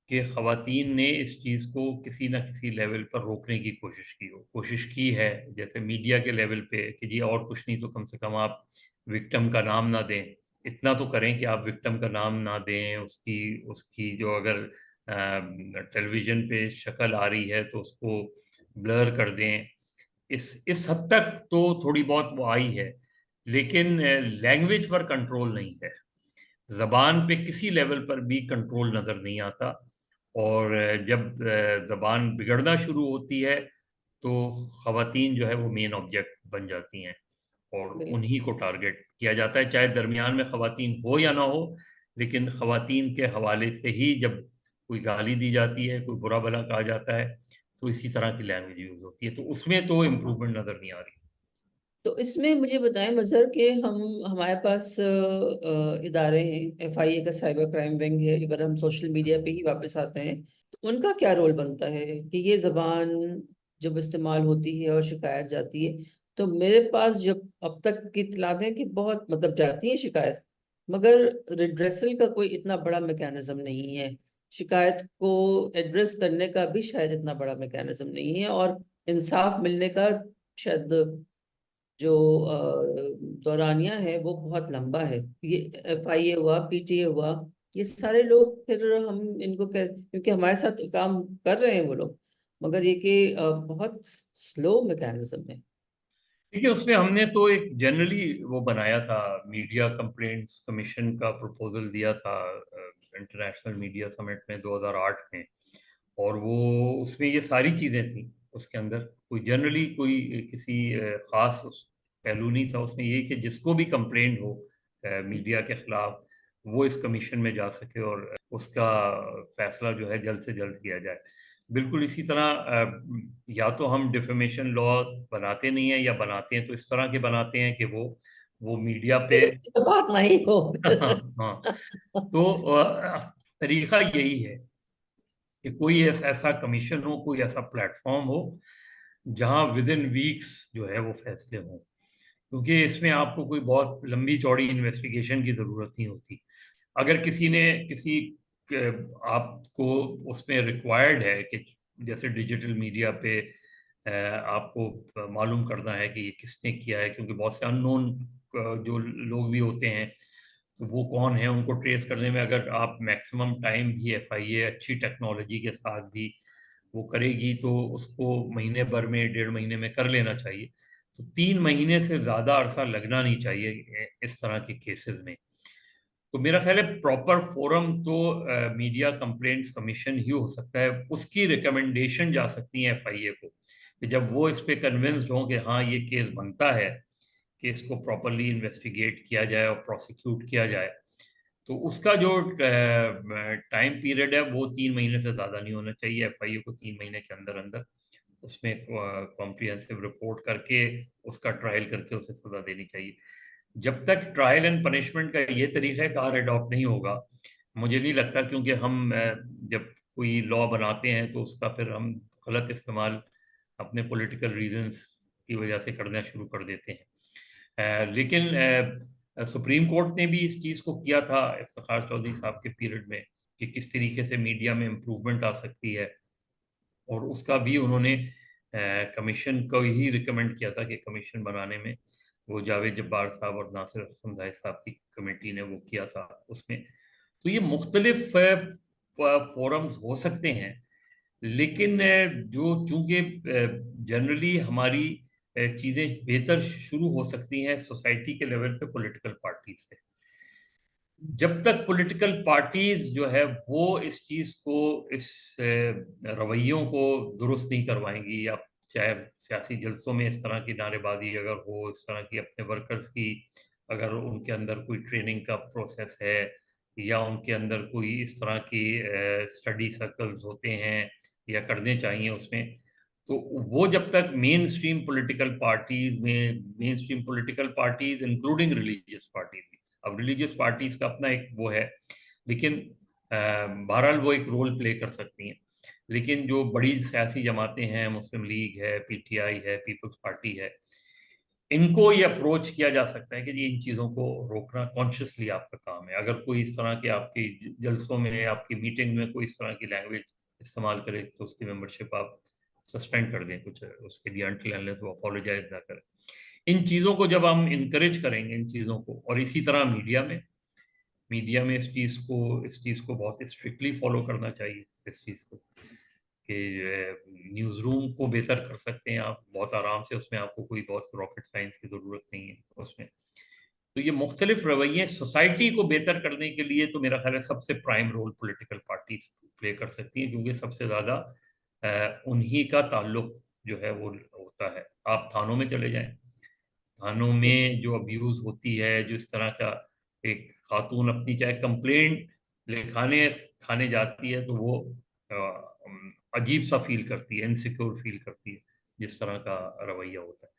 کہ خواتین نے اس چیز کو کسی نہ کسی لیول پر روکنے کی کوشش کی ہے، جیسے میڈیا کے لیول پہ کہ جی اور کچھ نہیں تو کم سے کم آپ وکٹم کا نام نہ دیں، اتنا تو کریں کہ آپ وکٹم کا نام نہ دیں، اس کی جو اگر ٹیلی ویژن پہ شکل آ رہی ہے تو اس کو بلر کر دیں، اس حد تک تو تھوڑی بہت وہ آئی ہے، لیکن لینگویج پر کنٹرول نہیں ہے، زبان پہ کسی لیول پر بھی کنٹرول نظر نہیں آتا، اور جب زبان بگڑنا شروع ہوتی ہے تو خواتین جو ہے وہ مین آبجیکٹ بن جاتی ہیں اور بالکل انہی کو ٹارگٹ کیا جاتا ہے، چاہے درمیان میں خواتین ہو یا نہ ہو، لیکن خواتین کے حوالے سے ہی جب کوئی گالی دی جاتی ہے، کوئی برا بھلا کہا جاتا ہے، تو اسی طرح کی لینگویج یوز ہوتی ہے، تو اس میں تو امپروومنٹ نظر نہیں آ رہی۔ تو اس میں مجھے بتائیں مظہر کہ ہمارے پاس ادارے ہیں، ایف آئی اے کا سائبر کرائم ونگ ہے، اگر ہم سوشل میڈیا پہ ہی واپس آتے ہیں تو ان کا کیا رول بنتا ہے کہ یہ زبان جب استعمال ہوتی ہے اور شکایت جاتی ہے، تو میرے پاس جب اب تک کی اطلاعات ہیں کہ بہت مطلب جاتی ہے شکایت، مگر ریڈریسل کا کوئی اتنا بڑا میکانزم نہیں ہے، شکایت کو ایڈریس کرنے کا بھی شاید اتنا بڑا میکانزم نہیں ہے، اور انصاف ملنے کا شاید جو دورانیہ ہے وہ بہت لمبا ہے۔ یہ ایف آئی اے ہوا، پی ٹی اے ہوا، یہ سارے لوگ پھر ہم ان کو کیونکہ ہمارے ساتھ کام کر رہے ہیں وہ لوگ، مگر یہ کہ بہت سلو میکانزم ہے۔ دیکھیے اس میں ہم نے تو ایک جنرلی وہ بنایا تھا، میڈیا کمپلینٹس کمیشن کا پروپوزل دیا تھا انٹرنیشنل میڈیا سمٹ میں 2008 میں، اور وہ اس میں یہ ساری چیزیں تھیں، اس کے اندر کوئی جنرلی کوئی کسی خاص پہلو نہیں تھا، اس میں یہ کہ جس کو بھی کمپلینٹ ہو میڈیا کے خلاف وہ اس کمیشن میں جا سکے اور اس کا فیصلہ جو ہے جلد سے جلد کیا جائے۔ بالکل اسی طرح یا تو ہم ڈیفیمیشن لا بناتے نہیں ہیں، یا بناتے ہیں تو اس طرح کے بناتے ہیں کہ وہ میڈیا اس پہ کی تو بات نہیں ہو ہاں، تو طریقہ یہی ہے کہ کوئی ایسا کمیشن ہو، کوئی ایسا پلیٹ فارم ہو جہاں ود ان ویکس جو ہے وہ فیصلے ہوں، کیونکہ اس میں آپ کو کوئی بہت لمبی چوڑی انویسٹیگیشن کی ضرورت نہیں ہوتی۔ اگر کسی آپ کو اس میں ریکوائرڈ ہے کہ جیسے ڈیجیٹل میڈیا پہ آپ کو معلوم کرنا ہے کہ یہ کس نے کیا ہے، کیونکہ بہت سے ان نون جو لوگ بھی ہوتے ہیں تو وہ کون ہیں، ان کو ٹریس کرنے میں اگر آپ میکسیمم ٹائم بھی ایف آئی اے اچھی ٹیکنالوجی کے ساتھ بھی وہ کرے گی تو اس کو مہینے بھر میں 1.5 مہینے میں کر لینا چاہیے، تو 3 مہینے سے زیادہ عرصہ لگنا نہیں چاہیے اس طرح کے کیسز میں۔ تو میرا خیال ہے پراپر فورم تو میڈیا کمپلینٹس کمیشن ہی ہو سکتا ہے. اس کی ریکمنڈیشن جا سکتی ہے FIA کو کہ جب وہ اس پہ کنونسڈ ہوں کہ ہاں یہ کیس بنتا ہے کہ اس کو پراپرلی انویسٹیگیٹ کیا جائے اور پروسیکیوٹ کیا جائے, تو اس کا جو ٹائم پیریڈ ہے وہ 3 مہینے سے زیادہ نہیں ہونا چاہیے. FIA کو 3 مہینے کے اندر اندر اس میں کمپریہنسو رپورٹ کر کے اس کا ٹرائل کر کے اسے سزا دینی چاہیے. جب تک ٹرائل اینڈ پنشمنٹ کا یہ طریقہ کار اڈاپٹ نہیں ہوگا, مجھے نہیں لگتا, کیونکہ ہم جب کوئی لا بناتے ہیں تو اس کا پھر ہم غلط استعمال اپنے پولیٹیکل ریزنز کی وجہ سے کرنا شروع کر دیتے ہیں. لیکن سپریم کورٹ نے بھی اس چیز کو کیا تھا افتخار چودھری صاحب کے پیریڈ میں کہ کس طریقے سے میڈیا میں امپروومنٹ آ سکتی ہے, اور اس کا بھی انہوں نے کمیشن کو ہی ریکمینڈ کیا تھا کہ کمیشن بنانے میں وہ جاوید جبار صاحب اور ناصر حسن زاہد صاحب کی کمیٹی نے وہ کیا تھا اس میں. تو یہ مختلف فورمز ہو سکتے ہیں, لیکن جو چونکہ جنرلی ہماری چیزیں بہتر شروع ہو سکتی ہیں سوسائٹی کے لیول پہ پولیٹیکل پارٹیز سے. جب تک پولیٹیکل پارٹیز جو ہے وہ اس چیز کو, اس رویوں کو درست نہیں کروائیں گی, یا چاہے سیاسی جلسوں میں اس طرح کی نعرے بازی اگر ہو, اس طرح کی اپنے ورکرز کی اگر ان کے اندر کوئی ٹریننگ کا پروسیس ہے, یا ان کے اندر کوئی اس طرح کی اسٹڈی سرکلز ہوتے ہیں یا کرنے چاہیے اس میں, تو وہ جب تک mainstream political parties including religious parties, اب ریلیجیس پارٹیز کا اپنا ایک وہ ہے, لیکن بہرحال وہ ایک رول پلے کر سکتی ہیں. لیکن جو بڑی سیاسی جماعتیں ہیں, مسلم لیگ ہے, PTI ہے, پیپلز پارٹی ہے, ان کو یہ اپروچ کیا جا سکتا ہے کہ ان چیزوں کو روکنا کانشیسلی آپ کا کام ہے. اگر کوئی اس طرح کے آپ کی جلسوں میں, آپ کی میٹنگ میں کوئی اس طرح کی لینگویج استعمال کرے تو اس کی ممبرشپ آپ سسپینڈ کر دیں کچھ اس کے لیے, انٹل انلیس وہ اپولوجائز نہ کریں. ان چیزوں کو جب ہم انکریج کریں گے ان چیزوں کو, اور اسی طرح میڈیا میں اس چیز کو بہت اسٹرکٹلی فالو کرنا چاہیے, اس چیز کو کہ نیوز روم کو بہتر کر سکتے ہیں آپ بہت آرام سے, اس میں آپ کو کوئی بہت راکٹ سائنس کی ضرورت نہیں ہے اس میں. تو یہ مختلف رویے سوسائٹی کو بہتر کرنے کے لیے تو میرا خیال ہے سب سے پرائم رول پولیٹیکل پارٹیز پلے کر سکتی ہیں, کیونکہ سب سے زیادہ انہی کا تعلق جو ہے وہ ہوتا ہے. آپ تھانوں میں چلے جائیں, تھانوں میں جو ابیوز ہوتی ہے, جو اس طرح کا ایک خاتون اپنی چاہے کمپلینٹ لکھانے تھانے جاتی ہے تو وہ عجیب سا فیل کرتی ہے, انسیکیور فیل کرتی ہے, جس طرح کا رویہ ہوتا ہے.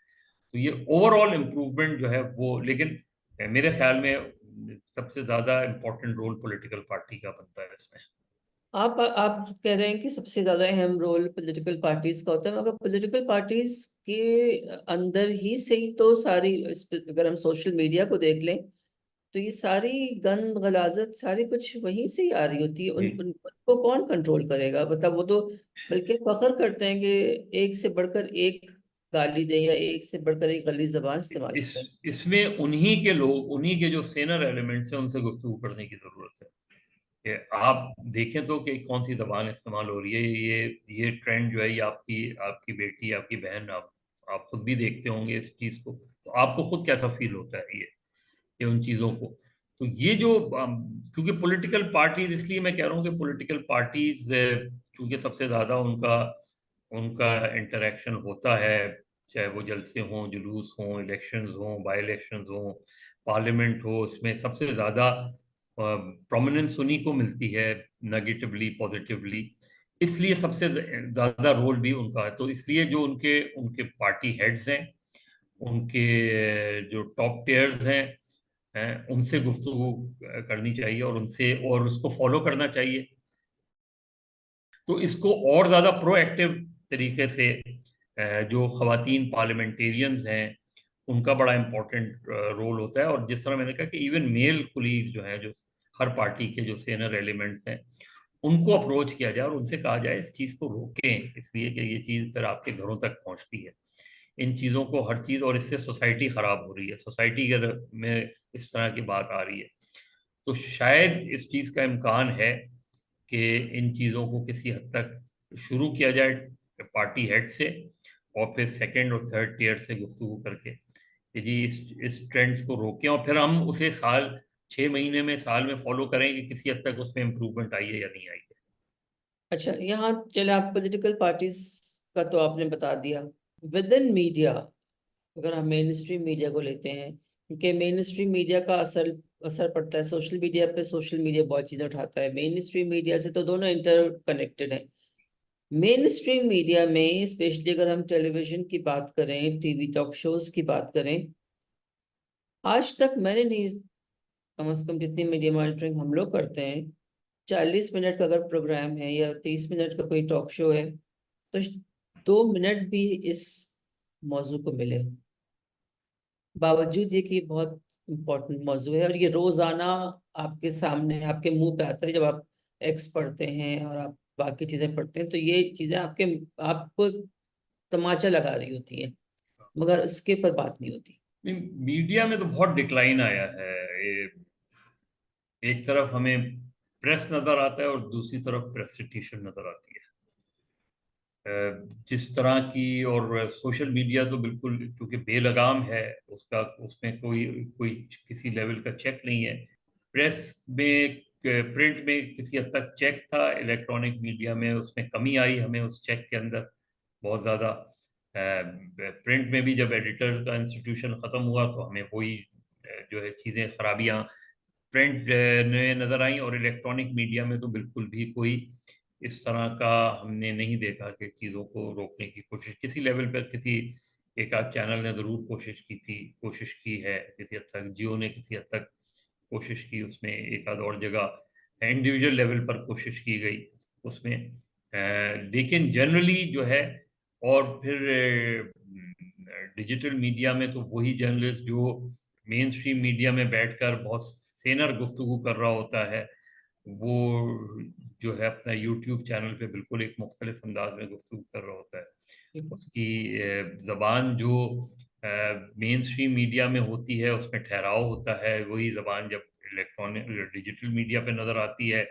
تو یہ اوور آل امپروومنٹ جو ہے وہ, لیکن میرے خیال میں سب سے زیادہ امپورٹنٹ رول پولیٹیکل پارٹی کا بنتا ہے اس میں. آپ کہہ رہے ہیں کہ سب سے زیادہ اہم رول پولیٹیکل پارٹیز کا ہوتا ہے, مگر پولیٹیکل پارٹیز کے اندر ہی سے ہی تو ساری, اگر ہم سوشل میڈیا کو دیکھ لیں تو یہ ساری گند غلاظت ساری کچھ وہیں سے ہی آ رہی ہوتی ہے. ان کو کون کنٹرول کرے گا؟ مطلب وہ تو بلکہ فخر کرتے ہیں کہ ایک سے بڑھ کر ایک گالی دیں یا ایک سے بڑھ کر ایک غلیظ زبان استعمال کریں. اس میں انہی کے جو سینر ایلیمنٹس ہیں ان سے گفتگو کرنے کی ضرورت ہے کہ آپ دیکھیں تو کہ کون سی زبان استعمال ہو رہی ہے. یہ ٹرینڈ جو ہے یہ آپ کی بیٹی, آپ کی بہن, آپ خود بھی دیکھتے ہوں گے اس چیز کو, تو آپ کو خود کیسا فیل ہوتا ہے یہ ان چیزوں کو. تو یہ جو کیونکہ پولیٹیکل پارٹیز, اس لیے میں کہہ رہا ہوں کہ پولیٹیکل پارٹیز چونکہ سب سے زیادہ ان کا انٹریکشن ہوتا ہے, چاہے وہ جلسے ہوں, جلوس ہوں, الیکشنز ہوں, بائی الیکشنز ہوں, پارلیمنٹ ہو, اس میں سب سے زیادہ پرومیننس انہی کو ملتی ہے نیگیٹیولی پازیٹیولی, اس لیے سب سے زیادہ رول بھی ان کا ہے. تو اس لیے جو ان کے پارٹی ہیڈز ہیں, ان کے جو ٹاپ ٹیئرز ہیں, ان سے گفتگو کرنی چاہیے اور اس کو فالو کرنا چاہیے. تو اس کو اور زیادہ پرو ایکٹیو طریقے سے جو خواتین پارلیمنٹیرینز ہیں ان کا بڑا امپورٹنٹ رول ہوتا ہے. اور جس طرح میں نے کہا کہ ایون میل کولیگز جو ہیں, جو ہر پارٹی کے جو سینئر ایلیمنٹس ہیں, ان کو اپروچ کیا جائے اور ان سے کہا جائے اس چیز کو روکیں, اس لیے کہ یہ چیز پھر آپ کے گھروں تک پہنچتی ہے. ان چیزوں کو ہر چیز, اور اس سے سوسائٹی خراب ہو رہی ہے, سوسائٹی میں اس طرح کی بات آ رہی ہے. تو شاید اس چیز کا امکان ہے کہ ان چیزوں کو کسی حد تک شروع کیا جائے پارٹی ہیڈ سے, اور پھر سیکنڈ اور تھرڈ ٹیئر سے گفتگو کر کے کہ جی اس ٹرینڈز کو روکیں, اور پھر ہم اسے سال 6 مہینے میں سال میں فالو کریں کہ کسی حد تک اس میں امپروومنٹ آئی ہے یا نہیں آئی ہے. اچھا یہاں چلے، آپ پولیٹیکل پارٹیز کا تو آپ نے بتا دیا. ود ان میڈیا، اگر ہم مین اسٹریم میڈیا کو لیتے ہیں، کیونکہ مین اسٹریم میڈیا کا اثر پڑتا ہے سوشل میڈیا پہ. سوشل میڈیا بہت چیزیں اٹھاتا ہے، مین اسٹریم میڈیا سے تو دونوں انٹر کنیکٹڈ ہیں. مین اسٹریم میڈیا میں اسپیشلی اگر ہم ٹیلی ویژن کی بات کریں، ٹی وی ٹاک شوز کی بات کریں، آج تک میں نے نہیں، کم از کم جتنی میڈیا مانیٹرنگ ہم لوگ کرتے ہیں، 40 منٹ کا اگر پروگرام ہے یا 30 منٹ کا کوئی ٹاک شو ہے تو 2 منٹ بھی اس موضوع کو ملے، باوجود یہ کہ بہت امپورٹنٹ موضوع ہے. اور یہ روزانہ آپ کے سامنے، آپ کے منہ پہ آتا ہے جب آپ ایکس پڑھتے ہیں اور آپ باقی چیزیں پڑھتے ہیں، تو یہ چیزیں آپ کو تماچا لگا رہی ہوتی ہیں، مگر اس کے پر بات نہیں ہوتی. میڈیا میں تو بہت ڈکلائن آیا ہے. ایک طرف ہمیں پریس نظر آتا ہے اور دوسری طرف پریسٹیشن نظر آتی ہے. جس طرح کی، اور سوشل میڈیا تو بالکل کیونکہ بے لگام ہے، اس میں کوئی کسی لیول کا چیک نہیں ہے. پریس میں، پرنٹ میں کسی حد تک چیک تھا، الیکٹرانک میڈیا میں اس میں کمی آئی ہمیں اس چیک کے اندر بہت زیادہ. پرنٹ میں بھی جب ایڈیٹر کا انسٹیٹیوشن ختم ہوا تو ہمیں وہی جو ہے چیزیں، خرابیاں پرنٹ میں نظر آئیں. اور الیکٹرانک میڈیا میں تو بالکل بھی کوئی اس طرح کا ہم نے نہیں دیکھا کہ چیزوں کو روکنے کی کوشش کسی لیول پر. کسی ایک آدھ چینل نے ضرور کوشش کی ہے کسی حد تک. جیو نے کسی حد تک کوشش کی، اس میں ایک آدھ اور جگہ انڈیویجول لیول پر کوشش کی گئی اس میں. لیکن جنرلی جو ہے، اور پھر ڈیجیٹل میڈیا میں تو وہی جرنلسٹ جو مین اسٹریم میڈیا میں بیٹھ کر بہت سینر گفتگو کر رہا ہوتا ہے، وہ جو ہے اپنا یوٹیوب چینل پہ بالکل ایک مختلف انداز میں گفتگو کر رہا ہوتا ہے. اس کی زبان جو مین اسٹریم میڈیا میں ہوتی ہے اس میں ٹھہراؤ ہوتا ہے، وہی زبان جب الیکٹرانک ڈیجیٹل میڈیا پہ نظر آتی ہے.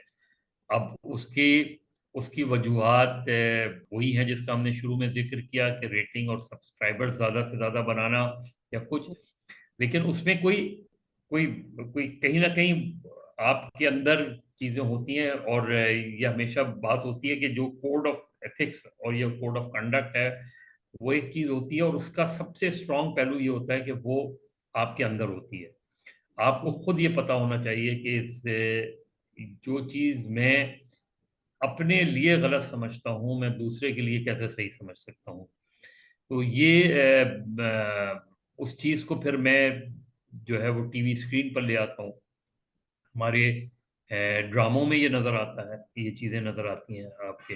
اب اس کی وجوہات وہی ہیں جس کا ہم نے شروع میں ذکر کیا کہ ریٹنگ اور سبسکرائبر زیادہ سے زیادہ بنانا یا کچھ. لیکن اس میں کوئی کہیں نہ کہیں آپ کے اندر چیزیں ہوتی ہیں، اور یہ ہمیشہ بات ہوتی ہے کہ جو کوڈ آف ایتھکس اور یہ کوڈ آف کنڈکٹ ہے وہ ایک چیز ہوتی ہے، اور اس کا سب سے اسٹرانگ پہلو یہ ہوتا ہے کہ وہ آپ کے اندر ہوتی ہے. آپ کو خود یہ پتا ہونا چاہیے کہ جو چیز میں اپنے لیے غلط سمجھتا ہوں میں دوسرے کے لیے کیسے صحیح سمجھ سکتا ہوں. تو یہ اس چیز کو پھر میں جو ہے وہ ٹی وی اسکرین پر لے آتا ہوں. ہمارے ڈراموں میں یہ نظر آتا ہے، یہ چیزیں نظر آتی ہیں آپ کے.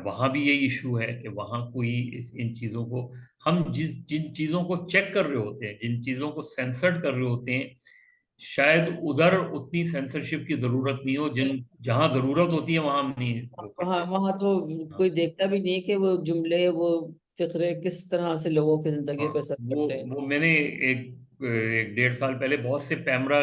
وہاں بھی یہی ایشو ہے کہ وہاں کوئی ان چیزوں کو، ہم جن چیزوں کو چیک کر رہے ہوتے ہیں، جن چیزوں کو سینسرڈ کر رہے ہوتے ہیں، شاید ادھر اتنی سینسرشپ کی ضرورت نہیں ہو. جہاں ضرورت ہوتی ہے وہاں ہم نہیں وہ کرتے. وہاں تو کوئی دیکھتا بھی نہیں کہ وہ جملے، وہ فقرے کس طرح سے لوگوں کی زندگی پہ اثر کرتے ہیں. وہ میں نے ایک 1.5 سال پہلے بہت سے پیمرا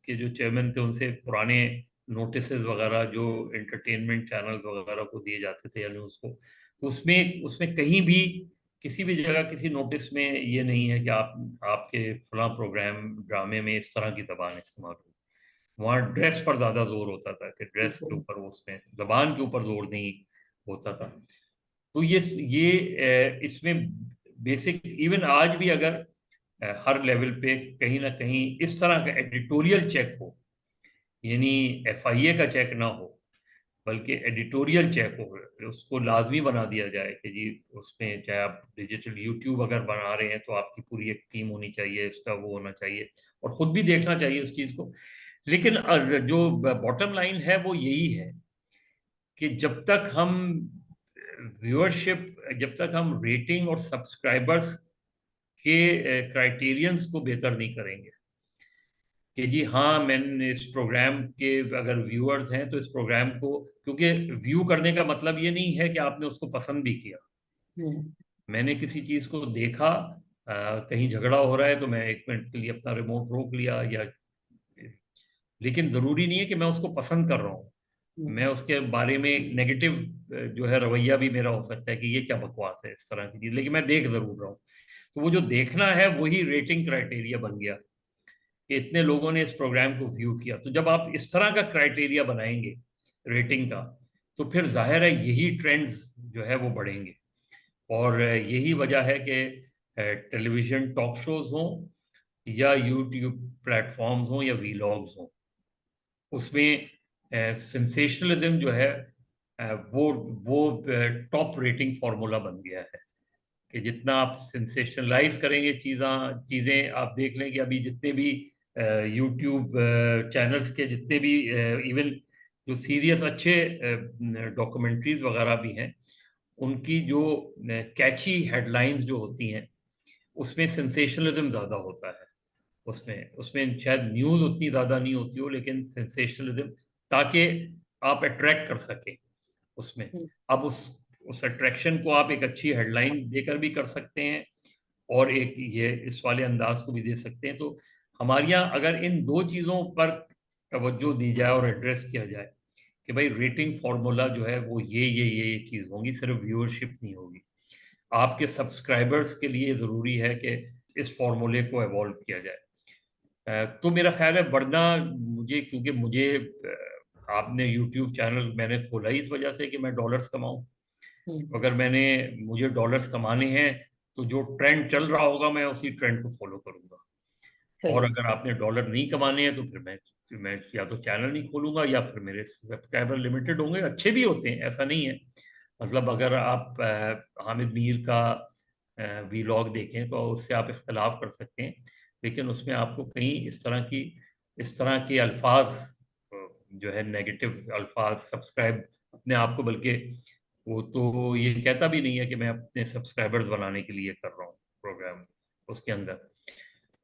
کے جو چیئرمین تھے ان سے پرانے نوٹسز وغیرہ جو انٹرٹینمنٹ چینل وغیرہ کو دیے جاتے تھے یا نیوز کو، اس میں کہیں بھی کسی بھی جگہ کسی نوٹس میں یہ نہیں ہے کہ آپ کے فلاں پروگرام ڈرامے میں اس طرح کی زبان استعمال ہو. وہاں ڈریس پر زیادہ زور ہوتا تھا کہ ڈریس کے اوپر، اس میں زبان کے اوپر زور نہیں ہوتا تھا. تو یہ اس میں بیسک، ایون آج بھی اگر ہر لیول پہ کہیں نہ کہیں اس طرح کا ایڈیٹوریل چیک ہو، یعنی ایف آئی اے کا چیک نہ ہو بلکہ ایڈیٹوریل چیک ہو، اس کو لازمی بنا دیا جائے کہ جی اس میں چاہے آپ ڈیجیٹل یوٹیوب اگر بنا رہے ہیں تو آپ کی پوری ایک ٹیم ہونی چاہیے، اس کا وہ ہونا چاہیے اور خود بھی دیکھنا چاہیے اس چیز کو. لیکن جو باٹم لائن ہے وہ یہی ہے کہ جب تک ہم ویورشپ، جب تک ہم ریٹنگ اور سبسکرائبرز کے کرائٹیرینز کو بہتر نہیں کریں گے کہ جی ہاں میں نے اس پروگرام کے اگر ویورز ہیں تو اس پروگرام کو، کیونکہ ویو کرنے کا مطلب یہ نہیں ہے کہ آپ نے اس کو پسند بھی کیا. میں نے کسی چیز کو دیکھا، کہیں جھگڑا ہو رہا ہے تو میں 1 منٹ کے لیے اپنا ریموٹ روک لیا، یا لیکن ضروری نہیں ہے کہ میں اس کو پسند کر رہا ہوں. میں اس کے بارے میں ایک نیگیٹو جو ہے رویہ بھی میرا ہو سکتا ہے کہ یہ کیا بکواس ہے اس طرح کی چیز، لیکن میں دیکھ ضرور رہا ہوں. تو وہ جو دیکھنا ہے وہی ریٹنگ کرائٹیریا بن گیا. کہ اتنے لوگوں نے اس پروگرام کو ویو کیا. تو جب آپ اس طرح کا کرائٹیریا بنائیں گے ریٹنگ کا تو پھر ظاہر ہے یہی ٹرینڈز جو ہے وہ بڑھیں گے. اور یہی وجہ ہے کہ ٹیلی ویژن ٹاک شوز ہوں یا یوٹیوب پلیٹ فارمز ہوں یا ویلاگز ہوں، اس میں سینسیشنلزم جو ہے وہ ٹاپ ریٹنگ فارمولا بن گیا ہے کہ جتنا آپ سینسیشنلائز کریں گے چیزیں آپ دیکھ لیں کہ ابھی جتنے بھی یوٹیوب چینلز کے جتنے بھی ایون جو سیریس اچھے ڈاکومنٹریز وغیرہ بھی ہیں، ان کی جو کیچی ہیڈ لائنز جو ہوتی ہیں اس میں سینسیشنلزم زیادہ ہوتا ہے. اس میں شاید نیوز اتنی زیادہ نہیں ہوتی ہو لیکن سینسیشنلزم، تاکہ آپ اٹریکٹ کر سکیں اس میں. اب اس اٹریکشن کو آپ ایک اچھی ہیڈ لائن دے کر بھی کر سکتے ہیں اور ایک یہ اس والے انداز کو بھی دے سکتے ہیں. تو ہمارے یہاں اگر ان دو چیزوں پر توجہ دی جائے اور ایڈریس کیا جائے کہ بھائی ریٹنگ فارمولا جو ہے وہ یہ چیز ہوگی، صرف ویورشپ نہیں ہوگی. آپ کے سبسکرائبرز کے لیے ضروری ہے کہ اس فارمولے کو ایوالو کیا جائے. تو میرا خیال ہے ورنہ کیونکہ مجھے آپ نے یوٹیوب چینل میں نے کھولا ہی اس وجہ سے کہ میں ڈالرز کماؤں. اگر مجھے ڈالرز کمانے ہیں تو جو ٹرینڈ چل رہا ہوگا میں اسی ٹرینڈ کو فالو کروں گا. اور اگر آپ نے ڈالر نہیں کمانے ہیں تو پھر میں یا تو چینل نہیں کھولوں گا یا پھر میرے سبسکرائبر لمیٹڈ ہوں گے. اچھے بھی ہوتے ہیں، ایسا نہیں ہے. مطلب اگر آپ حامد میر کا ویلاگ دیکھیں تو اس سے آپ اختلاف کر سکتے ہیں، لیکن اس میں آپ کو کہیں اس طرح کے الفاظ جو ہے نیگیٹو الفاظ سبسکرائب اپنے آپ کو، بلکہ وہ تو یہ کہتا بھی نہیں ہے کہ میں اپنے سبسکرائبرز بنانے کے لیے کر رہا ہوں پروگرام اس کے اندر.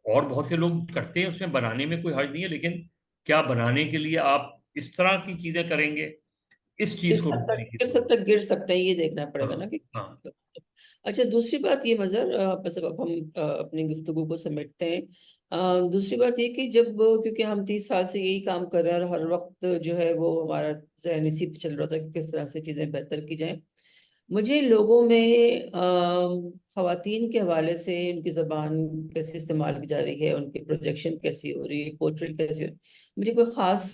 اور بہت سے لوگ کرتے ہیں، اس میں بنانے میں کوئی حرج نہیں ہے، لیکن کیا بنانے کے لیے آپ اس طرح کی چیزیں کریں گے؟ اس چیز کو روکنے کی کس حد تک گر سکتے ہیں یہ دیکھنا پڑے گا نا کہ. ہاں. اچھا، دوسری بات یہ مظہر، بس اب ہم اپنی گفتگو کو سمیٹتے ہیں. دوسری بات یہ کہ جب کیونکہ ہم 30 سال سے یہی کام کر رہے ہیں اور ہر وقت جو ہے وہ ہمارا ذہن اسی پہ چل رہا تھا کہ کس طرح سے چیزیں بہتر کی جائیں. مجھے لوگوں میں خواتین کے حوالے سے ان کی زبان کیسے استعمال کی جا رہی ہے، ان کی پروجیکشن کیسی ہو رہی ہے، پورٹریٹ کیسی ہو رہی ہے، مجھے کوئی خاص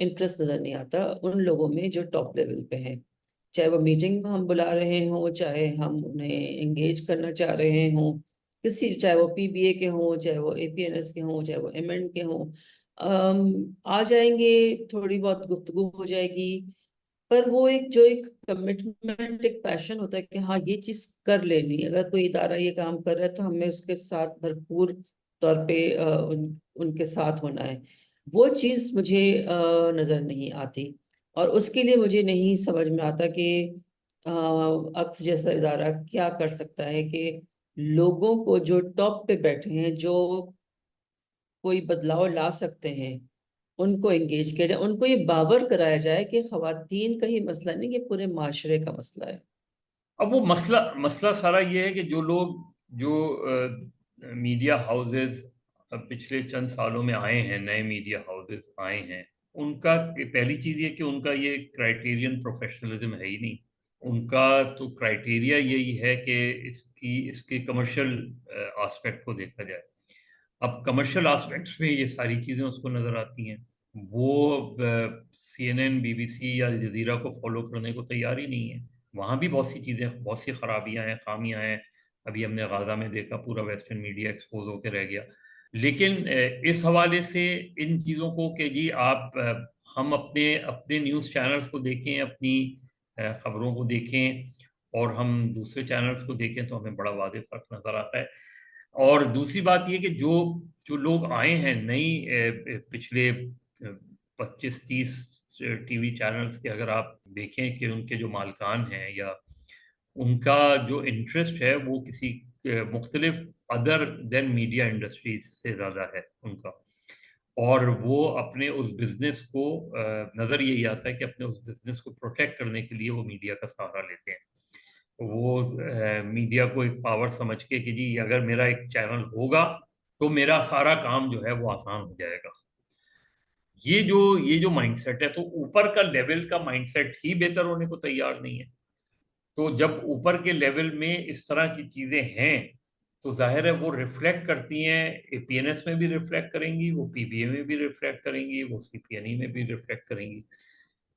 انٹرسٹ نظر نہیں آتا ان لوگوں میں جو ٹاپ لیول پہ ہیں. چاہے وہ میٹنگ ہم بلا رہے ہوں، چاہے ہم انہیں انگیج کرنا چاہ رہے ہوں، چاہے وہ پی بی اے کے ہوں، چاہے وہ اے پی این ایس کے ہوں، چاہے وہ ایم این کے ہوں. آ جائیں گے، تھوڑی بہت گفتگو ہو جائے گی، پر وہ ایک کمٹمنٹ، ایک پیشن ہوتا ہے کہ ہاں یہ چیز کر لینی. اگر کوئی ادارہ یہ کام کر رہا ہے تو ہمیں اس کے ساتھ بھرپور طور پہ ان کے ساتھ ہونا ہے. وہ چیز مجھے نظر نہیں آتی، اور اس کے لیے مجھے نہیں سمجھ میں آتا کہ عکس جیسا ادارہ کیا کر سکتا ہے کہ لوگوں کو جو ٹاپ پہ بیٹھے ہیں، جو کوئی بدلاؤ لا سکتے ہیں، ان کو انگیج کیا جائے، ان کو یہ باور کرایا جائے کہ خواتین کا ہی مسئلہ نہیں، یہ پورے معاشرے کا مسئلہ ہے. اب وہ مسئلہ سارا یہ ہے کہ جو میڈیا ہاؤسز پچھلے چند سالوں میں آئے ہیں، نئے میڈیا ہاؤسز آئے ہیں، ان کا پہلی چیز یہ کہ ان کا یہ کرائٹیرین پروفیشنلزم ہے ہی نہیں. ان کا تو کرائٹیریا یہی ہے کہ اس کی کمرشل آسپیکٹ کو دیکھا جائے. اب کمرشل آسپیکٹس میں یہ ساری چیزیں اس کو نظر آتی ہیں. وہ C N N, B B C یا الجزیرہ کو فالو کرنے کو تیار ہی نہیں ہے. وہاں بھی بہت سی چیزیں، بہت سی خرابیاں ہیں، خامیاں ہیں. ابھی ہم نے غازہ میں دیکھا پورا ویسٹرن میڈیا ایکسپوز ہو کے رہ گیا. لیکن اس حوالے سے ان چیزوں کو کہ جی ہم اپنے نیوز چینلز کو دیکھیں، اپنی خبروں کو دیکھیں اور ہم دوسرے چینلز کو دیکھیں تو ہمیں بڑا واضح فرق نظر آتا ہے. اور دوسری بات یہ کہ جو لوگ آئے ہیں نئی پچھلے 25-30 ٹی وی چینلز کے اگر آپ دیکھیں کہ ان کے جو مالکان ہیں یا ان کا جو انٹرسٹ ہے وہ کسی مختلف ادر دین میڈیا انڈسٹریز سے زیادہ ہے ان کا، اور وہ اپنے اس بزنس کو نظر یہی آتا ہے کہ اپنے اس بزنس کو پروٹیکٹ کرنے کے لیے وہ میڈیا کا سہارا لیتے ہیں. وہ میڈیا کو ایک پاور سمجھ کے کہ جی اگر میرا ایک چینل ہوگا تو میرا سارا کام جو ہے وہ آسان ہو جائے گا. یہ جو مائنڈ سیٹ ہے، تو اوپر کا لیول کا مائنڈ سیٹ ہی بہتر ہونے کو تیار نہیں ہے. تو جب اوپر کے لیول میں اس طرح کی چیزیں ہیں تو ظاہر ہے وہ ریفلیکٹ کرتی ہیں، APNS میں بھی ریفلیکٹ کریں گی، وہ PBA میں بھی ریفلیکٹ کریں گی، وہ CPNE میں بھی ریفلیکٹ کریں گی،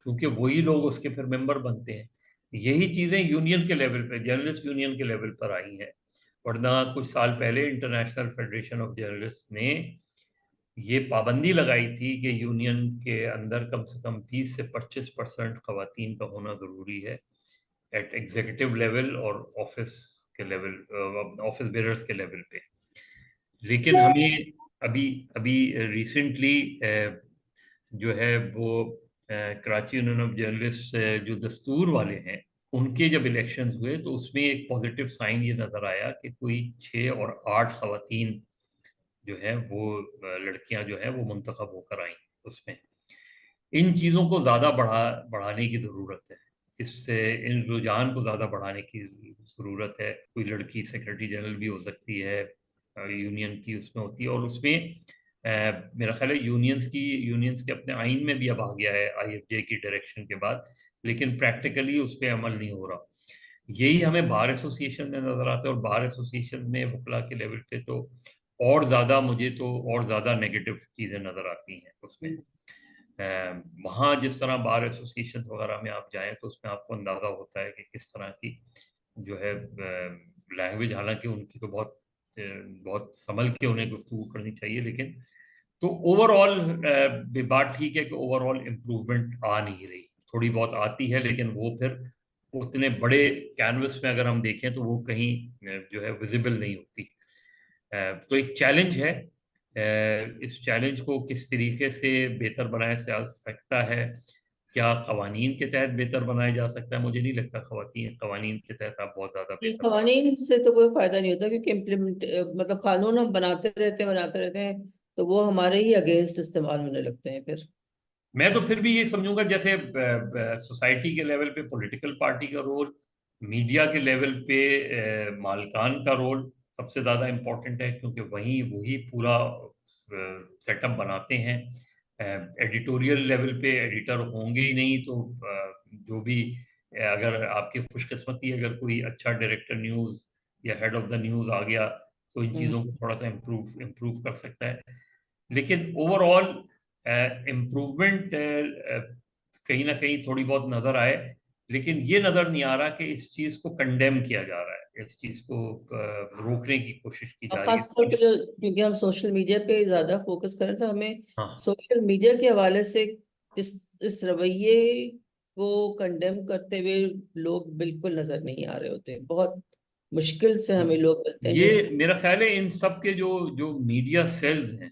کیونکہ وہی لوگ اس کے پھر ممبر بنتے ہیں۔ یہی چیزیں یونین کے لیول پہ، جرنلسٹ یونین کے لیول پر آئی ہیں، ورنہ کچھ سال پہلے انٹرنیشنل فیڈریشن آف جرنلسٹ نے یہ پابندی لگائی تھی کہ یونین کے اندر کم سے کم 20 سے 25% خواتین کا ہونا ضروری ہے ایٹ ایگزیکٹو لیول اور آفس کے لیول، آفس بیئررز کے لیول پہ۔ لیکن ہمیں ابھی ریسنٹلی جو ہے وہ کراچی یونین آف جرنلسٹ جو دستور والے ہیں، ان کے جب الیکشنز ہوئے تو اس میں ایک پازیٹیو سائن یہ نظر آیا کہ کوئی 6 اور 8 خواتین جو ہے وہ لڑکیاں جو ہیں وہ منتخب ہو کر آئیں اس میں۔ ان چیزوں کو زیادہ بڑھانے کی ضرورت ہے، اس سے ان رجحان کو زیادہ بڑھانے کی ضرورت ہے۔ کوئی لڑکی سیکرٹری جنرل بھی ہو سکتی ہے، یونین کی اس میں ہوتی ہے، اور اس میں میرا خیال ہے یونینز کے اپنے آئین میں بھی اب آ گیا ہے IFJ کی ڈائریکشن کے بعد، لیکن پریکٹیکلی اس پہ عمل نہیں ہو رہا۔ یہی ہمیں بار ایسوسیشن میں نظر آتا ہے، اور بار ایسوسیشن میں وکلا کے لیول پہ تو مجھے تو اور زیادہ نیگیٹو چیزیں نظر آتی ہیں اس میں۔ وہاں جس طرح بار ایسوسیشن وغیرہ میں آپ جائیں تو اس میں آپ کو اندازہ ہوتا ہے کہ کس طرح کی جو ہے لینگویج، حالانکہ ان کی تو بہت سنبھل کے انہیں گفتگو کرنی چاہیے، لیکن تو اوور آل بات ٹھیک ہے کہ اوور آل امپروومنٹ آ نہیں رہی، تھوڑی بہت آتی ہے، لیکن وہ پھر اتنے بڑے کینوس میں اگر ہم دیکھیں تو وہ کہیں جو ہے ویزیبل نہیں ہوتی۔ تو ایک چیلنج ہے، اس چیلنج کو کس طریقے سے بہتر بنایا جا سکتا ہے، کیا قوانین کے تحت بہتر بنایا جا سکتا ہے؟ مجھے نہیں لگتا قوانین کے تحت آپ بہت زیادہ یہ بہتر بنا۔ قوانین سے تو کوئی فائدہ نہیں ہوتا، کیونکہ مطلب قانون ہم بناتے رہتے ہیں تو وہ ہمارے ہی اگینسٹ استعمال ہونے لگتے ہیں پھر۔ میں تو پھر بھی یہ سمجھوں گا جیسے سوسائٹی کے لیول پہ پولیٹیکل پارٹی کا رول، میڈیا کے لیول پہ مالکان کا رول سب سے زیادہ امپورٹنٹ ہے، کیونکہ وہی پورا سیٹ اپ بناتے ہیں۔ ایڈیٹوریل لیول پہ ایڈیٹر ہوں گے ہی نہیں تو جو بھی اگر آپ کی خوش قسمتی اگر کوئی اچھا ڈائریکٹر نیوز یا ہیڈ آف دا نیوز آ گیا تو ان چیزوں کو تھوڑا سا امپروو کر سکتا ہے، لیکن اوور آل امپروومنٹ کہیں نہ کہیں تھوڑی بہت نظر آئے، لیکن یہ نظر نہیں آ رہا کہ اس چیز کو کنڈیم کیا جا رہا ہے، اس چیز کو روکنے کی کوشش کی جا رہی خاص طور پہ ہے۔ کیونکہ ہم سوشل میڈیا پہ زیادہ فوکس کریں تو ہمیں ہاں سوشل میڈیا کے حوالے سے اس رویے کو کنڈیم کرتے ہوئے لوگ بالکل نظر نہیں آ رہے ہوتے، بہت مشکل سے ہمیں لوگ ملتے ہیں یہ میرا خیال ہے ان سب کے جو میڈیا سیلز ہیں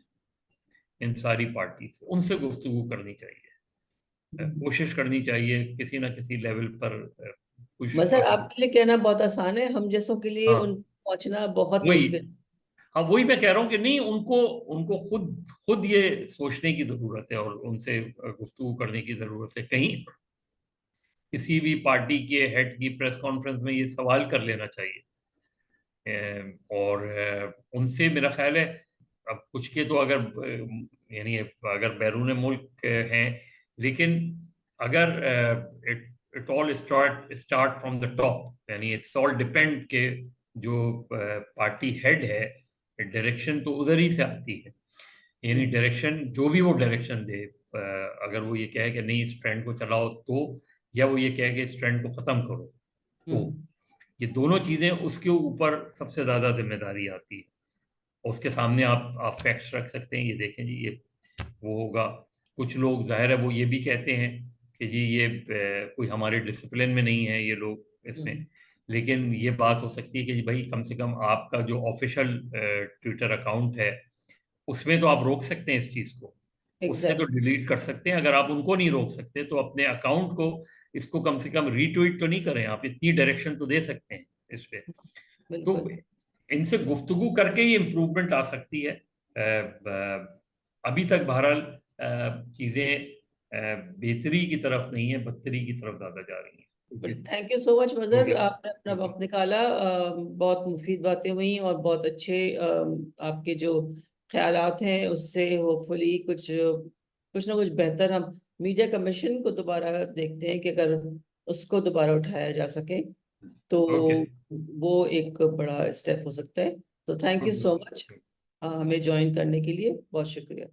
ان ساری پارٹی سے، ان سے گفتگو کرنی چاہیے، کوشش کرنی چاہیے کسی نہ کسی لیول پر کچھ مظہر آپ کے لیے کہنا بہت آسان ہے، ہم جیسوں کے لیے ہاں ان پہنچنا بہت وہی مشکل۔ ہاں وہی میں کہہ رہا ہوں کہ نہیں، ان کو خود یہ سوچنے کی ضرورت ہے اور ان سے گفتگو کرنے کی ضرورت ہے۔ کہیں کسی بھی پارٹی کے ہیڈ کی پریس کانفرنس میں یہ سوال کر لینا چاہیے، اور ان سے میرا خیال ہے اب کچھ کے تو یعنی اگر بیرون ملک ہیں، لیکن اگر it all start from the top, یعنی اٹس آل ڈپینڈ کہ جو پارٹی ہیڈ ہے ڈائریکشن تو ادھر ہی سے آتی ہے، یعنی ڈائریکشن جو بھی وہ ڈائریکشن دے، اگر وہ یہ کہے کہ نہیں اس ٹرینڈ کو چلاؤ تو، یا وہ یہ کہے کہ اس ٹرینڈ کو ختم کرو تو، یہ دونوں چیزیں اس کے اوپر سب سے زیادہ ذمہ داری آتی ہے۔ اس کے سامنے آپ فیکٹس رکھ سکتے ہیں، یہ دیکھیں جی یہ وہ ہوگا۔ کچھ لوگ ظاہر ہے وہ یہ بھی کہتے ہیں کہ جی یہ کوئی ہمارے ڈسپلن میں نہیں ہے یہ لوگ اس میں، لیکن یہ بات ہو سکتی ہے کہ جی بھائی کم سے کم آپ کا جو آفیشیل ٹویٹر اکاؤنٹ ہے اس میں تو آپ روک سکتے ہیں اس چیز کو، اس سے تو ڈیلیٹ کر سکتے ہیں۔ اگر آپ ان کو نہیں روک سکتے تو اپنے اکاؤنٹ کو اس کو کم سے کم ری ٹویٹ تو نہیں کریں، آپ اتنی ڈائریکشن تو دے سکتے ہیں اس پہ۔ تو ان سے گفتگو کر کے ہی امپروومنٹ آ سکتی ہے۔ ابھی تک بہرحال چیزیں بہتری کی طرف نہیں ہیں، بدتری کی طرف زیادہ جا رہی ہیں۔ Thank you so much Mazhar, okay, آپ نے اپنا وقت نکالا، بہت مفید باتیں ہوئیں اور بہت اچھے آپ کے جو خیالات ہیں اس سے ہوپ فلی کچھ نہ کچھ بہتر ہم میڈیا کمیشن کو دوبارہ دیکھتے ہیں کہ اگر اس کو دوبارہ اٹھایا جا سکے تو اوکے، وہ ایک بڑا اسٹیپ ہو سکتا ہے۔ تو تھینک یو سو مچ ہمیں جوائن کرنے کے لیے، بہت شکریہ.